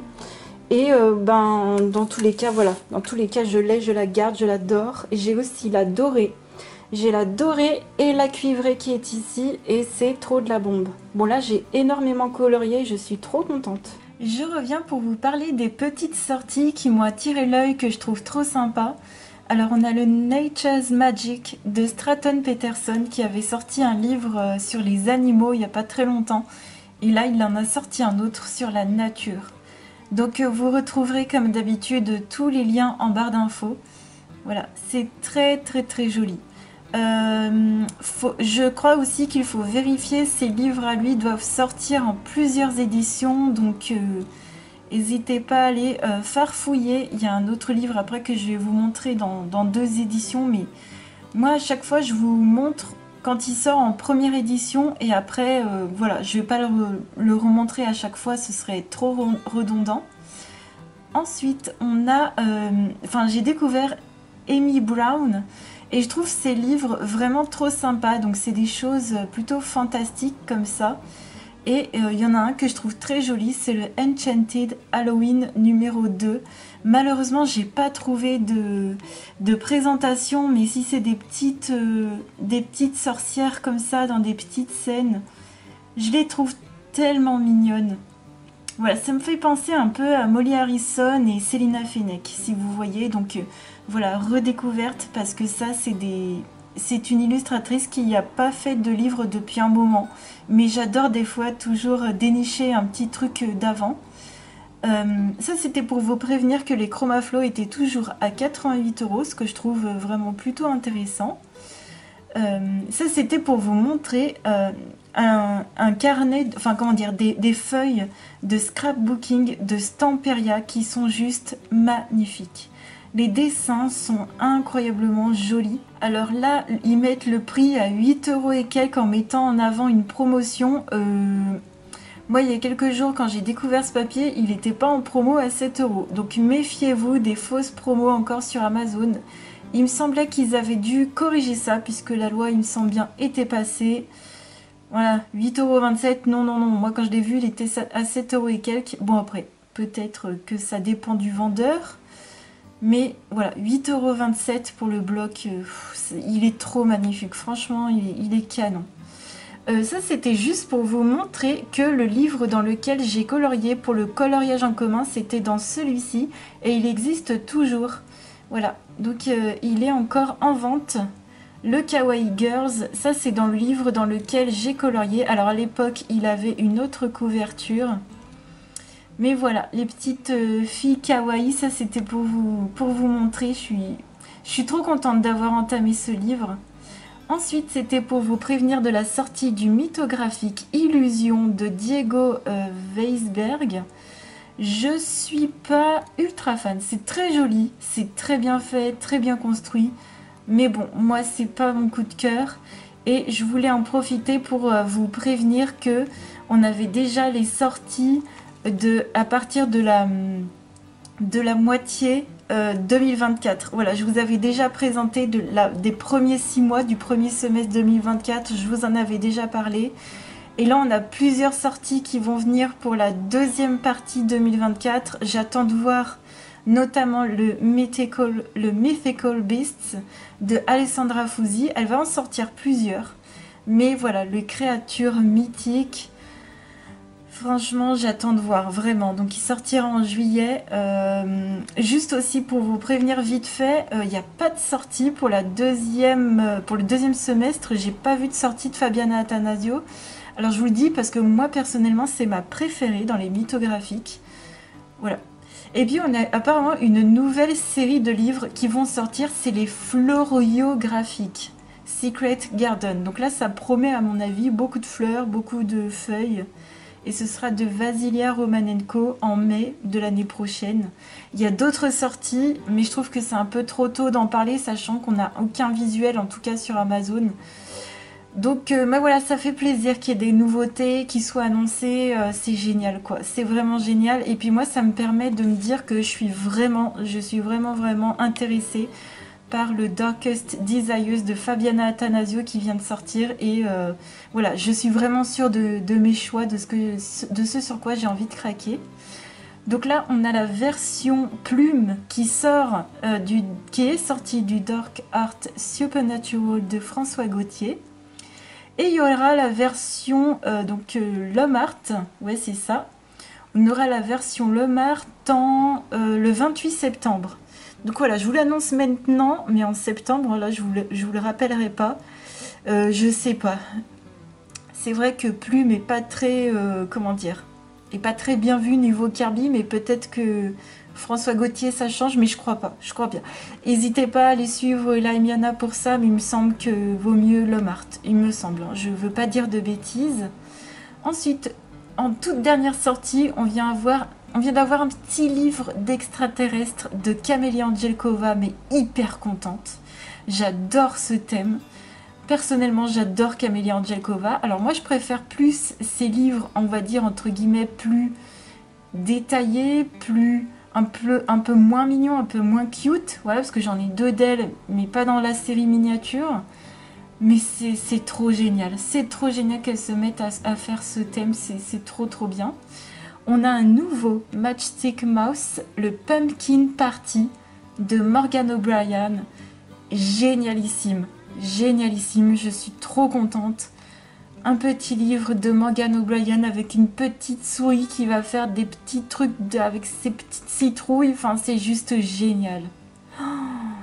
Et ben, dans tous les cas, voilà. Dans tous les cas, je l'ai, je la garde, je l'adore. Et j'ai aussi la dorée. J'ai la dorée et la cuivrée qui est ici. Et c'est trop de la bombe. Bon là, j'ai énormément colorié. Je suis trop contente. Je reviens pour vous parler des petites sorties qui m'ont attiré l'œil, que je trouve trop sympa. Alors on a le Nature's Magic de Stratton Peterson qui avait sorti un livre sur les animaux il n'y a pas très longtemps. Et là il en a sorti un autre sur la nature. Donc vous retrouverez comme d'habitude tous les liens en barre d'infos. Voilà, c'est très très très joli. Je crois aussi qu'il faut vérifier, ces livres à lui doivent sortir en plusieurs éditions, donc n'hésitez pas à aller farfouiller. Il y a un autre livre après que je vais vous montrer dans deux éditions, mais moi à chaque fois je vous montre quand il sort en première édition et après voilà, je vais pas le remontrer à chaque fois, ce serait trop redondant. Ensuite on a, j'ai découvert Amy Brown. Et je trouve ces livres vraiment trop sympas, donc c'est des choses plutôt fantastiques comme ça. Et il y en a un que je trouve très joli, c'est le Enchanted Halloween numéro 2. Malheureusement, j'ai pas trouvé de présentation, mais si c'est des petites sorcières comme ça, dans des petites scènes, je les trouve tellement mignonnes. Voilà, ça me fait penser un peu à Molly Harrison et Selina Fenech, si vous voyez. Donc voilà, redécouverte, parce que ça, c'est une illustratrice qui n'a pas fait de livre depuis un moment. Mais j'adore des fois toujours dénicher un petit truc d'avant. Ça, c'était pour vous prévenir que les Chromaflow étaient toujours à 88 €, ce que je trouve vraiment plutôt intéressant. Ça, c'était pour vous montrer un carnet, des feuilles de scrapbooking de Stamperia qui sont juste magnifiques. Les dessins sont incroyablement jolis. Alors là, ils mettent le prix à 8 € et quelques en mettant en avant une promotion. Moi, il y a quelques jours, quand j'ai découvert ce papier, il n'était pas en promo à 7 €. Donc méfiez-vous des fausses promos encore sur Amazon. Il me semblait qu'ils avaient dû corriger ça, puisque la loi, il me semble bien, était passée. Voilà, 8,27 €, non. Moi, quand je l'ai vu, il était à 7 € et quelques. Bon, après, peut-être que ça dépend du vendeur. Mais voilà, 8,27 € pour le bloc. Il est trop magnifique. Franchement, il est canon. Ça, c'était juste pour vous montrer que le livre dans lequel j'ai colorié pour le coloriage en commun, c'était dans celui-ci. Et il existe toujours. Voilà, donc il est encore en vente. Le Kawaii Girls, ça c'est dans le livre dans lequel j'ai colorié. Alors à l'époque, il avait une autre couverture. Mais voilà, les petites filles kawaii, ça c'était pour vous montrer. Je suis trop contente d'avoir entamé ce livre. Ensuite, c'était pour vous prévenir de la sortie du mythographique Illusion de Diego Weisberg. Je suis pas ultra fan. C'est très joli, c'est très bien fait, très bien construit. Mais bon, moi, c'est pas mon coup de cœur. Et je voulais en profiter pour vous prévenir que on avait déjà les sorties à partir de la moitié 2024. Voilà, je vous avais déjà présenté des premiers 6 mois du premier semestre 2024. Je vous en avais déjà parlé. Et là, on a plusieurs sorties qui vont venir pour la deuxième partie 2024. J'attends de voir notamment le Mythical Beasts de Alessandra Fusi. Elle va en sortir plusieurs. Mais voilà, les créatures mythiques, franchement, j'attends de voir, vraiment. Donc, il sortira en juillet. Juste aussi pour vous prévenir vite fait, il n'y a pas de sortie pour le deuxième semestre. J'ai pas vu de sortie de Fabiana Attanasio. Alors, je vous le dis parce que moi, personnellement, c'est ma préférée dans les mythographiques. Voilà. Et puis, on a apparemment une nouvelle série de livres qui vont sortir. C'est les floriographiques. Secret Garden. Donc là, ça promet, à mon avis, beaucoup de fleurs, beaucoup de feuilles. Et ce sera de Vasilia Romanenko en mai de l'année prochaine. Il y a d'autres sorties, mais je trouve que c'est un peu trop tôt d'en parler, sachant qu'on n'a aucun visuel, en tout cas sur Amazon. Donc voilà, ça fait plaisir qu'il y ait des nouveautés qui soient annoncées, c'est génial quoi, c'est vraiment génial. Et puis moi, ça me permet de me dire que je suis vraiment intéressée par le Darkest Desires de Fabiana Attanasio qui vient de sortir. Et voilà, je suis vraiment sûre de mes choix, de ce sur quoi j'ai envie de craquer. Donc là, on a la version plume qui est sortie du Dark Art Supernatural de François Gauthier. Et il y aura la version L'Homme Art, ouais c'est ça. On aura la version L'Homme Art le 28 septembre. Donc voilà, je vous l'annonce maintenant, mais en septembre, là, je vous le rappellerai pas. Je sais pas. C'est vrai que Plume est pas très, est pas très bien vu niveau Kirby, mais peut-être que François Gauthier, ça change, mais je crois pas. Je crois bien. N'hésitez pas à aller suivre Laimiana pour ça, mais il me semble que vaut mieux L'Homme Art. Il me semble. Hein. Je veux pas dire de bêtises. Ensuite, en toute dernière sortie, on vient d'avoir un petit livre d'extraterrestres de Camélia Angelkova, mais hyper contente. J'adore ce thème. Personnellement, j'adore Camélia Angelkova. Alors moi, je préfère plus ces livres, on va dire, entre guillemets, plus détaillés, un peu moins mignons, un peu moins cute. Voilà, parce que j'en ai 2 d'elle, mais pas dans la série miniature. Mais c'est trop génial. C'est trop génial qu'elle se mette à faire ce thème. C'est trop bien. On a un nouveau Matchstick Mouse, le Pumpkin Party de Morgan O'Brien. Génialissime, génialissime, je suis trop contente. Un petit livre de Morgan O'Brien avec une petite souris qui va faire des petits trucs avec ses petites citrouilles. Enfin, c'est juste génial. Oh,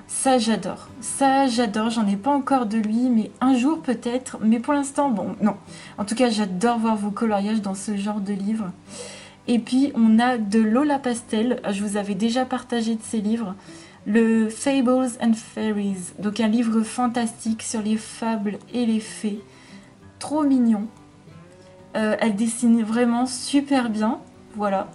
ça, j'adore. J'en ai pas encore de lui, mais un jour peut-être. Mais pour l'instant, bon, non. En tout cas, j'adore voir vos coloriages dans ce genre de livre. Et puis, on a de Lola Pastel. Je vous avais déjà partagé de ces livres. Le Fables and Fairies. Donc, un livre fantastique sur les fables et les fées. Trop mignon. Elle dessine vraiment super bien. Voilà.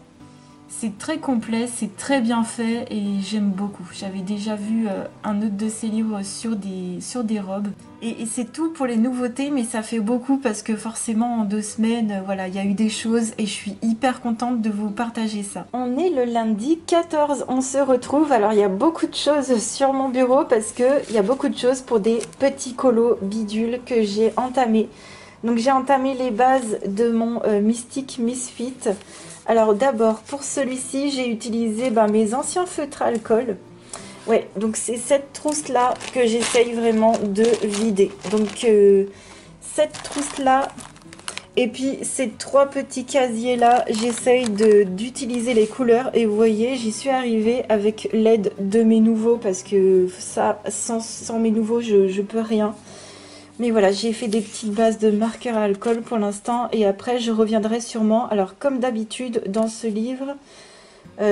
C'est très complet, c'est très bien fait et j'aime beaucoup. J'avais déjà vu un autre de ses livres sur des robes. Et c'est tout pour les nouveautés, mais ça fait beaucoup parce que forcément en 2 semaines, voilà, il y a eu des choses et je suis hyper contente de vous partager ça. On est le lundi 14, on se retrouve. Alors il y a beaucoup de choses sur mon bureau parce qu'il y a beaucoup de choses pour des petits colos bidules que j'ai entamés. Donc j'ai entamé les bases de mon Mystic Misfit. Alors d'abord, pour celui-ci, j'ai utilisé mes anciens feutres à alcool. Ouais, donc c'est cette trousse-là que j'essaye vraiment de vider. Donc cette trousse-là, Et puis ces 3 petits casiers là, j'essaye d'utiliser les couleurs et vous voyez, j'y suis arrivée avec l'aide de mes nouveaux parce que ça, sans mes nouveaux, je peux rien. Mais voilà, j'ai fait des petites bases de marqueurs à alcool pour l'instant et après je reviendrai sûrement. Alors comme d'habitude dans ce livre,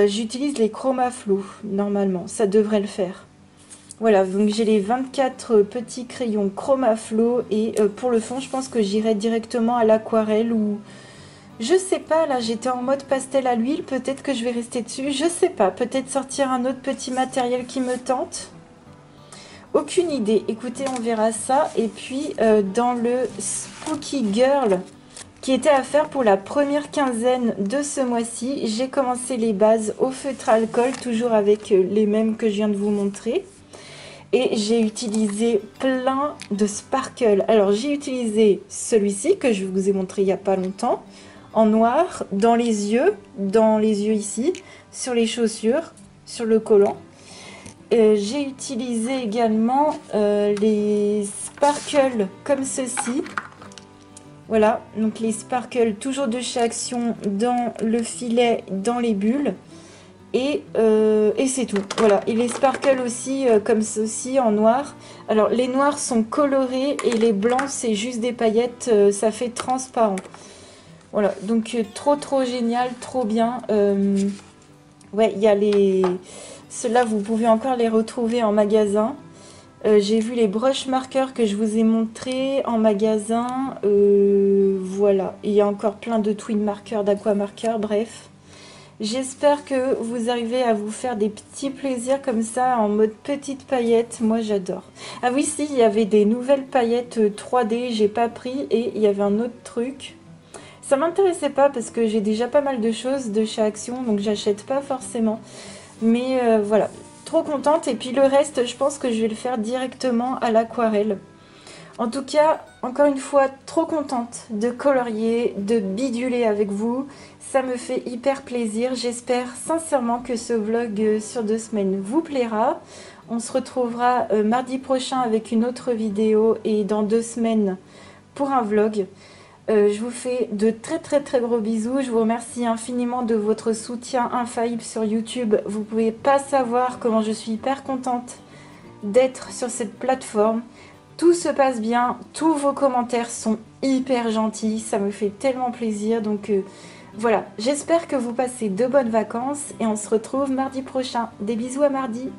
j'utilise les chromaflous normalement, ça devrait le faire. Voilà, donc j'ai les 24 petits crayons chromaflow et pour le fond, je pense que j'irai directement à l'aquarelle ou... Je sais pas, là j'étais en mode pastel à l'huile, peut-être que je vais rester dessus, je sais pas, peut-être sortir un autre petit matériel qui me tente. Aucune idée, écoutez, on verra ça. Et puis dans le Spooky Girl qui était à faire pour la première quinzaine de ce mois-ci, j'ai commencé les bases au feutre à alcool, toujours avec les mêmes que je viens de vous montrer. Et j'ai utilisé plein de sparkles. Alors j'ai utilisé celui-ci que je vous ai montré il n'y a pas longtemps, en noir, dans les yeux ici, sur les chaussures, sur le collant. J'ai utilisé également les sparkles comme ceci. Voilà, donc les sparkles toujours de chez Action dans le filet, dans les bulles. Et c'est tout, voilà. Et les sparkles aussi comme ceci en noir. Alors les noirs sont colorés et les blancs c'est juste des paillettes, ça fait transparent. Voilà, donc trop génial, trop bien. Ouais, il y a les... Ceux-là vous pouvez encore les retrouver en magasin. J'ai vu les brush marqueurs que je vous ai montrés en magasin. Voilà, il y a encore plein de twin marqueurs, d'aqua marqueurs, bref. J'espère que vous arrivez à vous faire des petits plaisirs comme ça en mode petite paillette. Moi j'adore. Ah oui, si, il y avait des nouvelles paillettes 3D, j'ai pas pris. Et il y avait un autre truc. Ça m'intéressait pas parce que j'ai déjà pas mal de choses de chez Action, donc j'achète pas forcément. Mais voilà, trop contente. Et puis le reste, je pense que je vais le faire directement à l'aquarelle. En tout cas, encore une fois, trop contente de colorier, de biduler avec vous. Ça me fait hyper plaisir. J'espère sincèrement que ce vlog sur 2 semaines vous plaira. On se retrouvera mardi prochain avec une autre vidéo et dans 2 semaines pour un vlog. Je vous fais de très gros bisous. Je vous remercie infiniment de votre soutien infaillible sur YouTube. Vous ne pouvez pas savoir comment je suis hyper contente d'être sur cette plateforme. Tout se passe bien, tous vos commentaires sont hyper gentils, ça me fait tellement plaisir. Donc voilà, j'espère que vous passez de bonnes vacances et on se retrouve mardi prochain. Des bisous à mardi.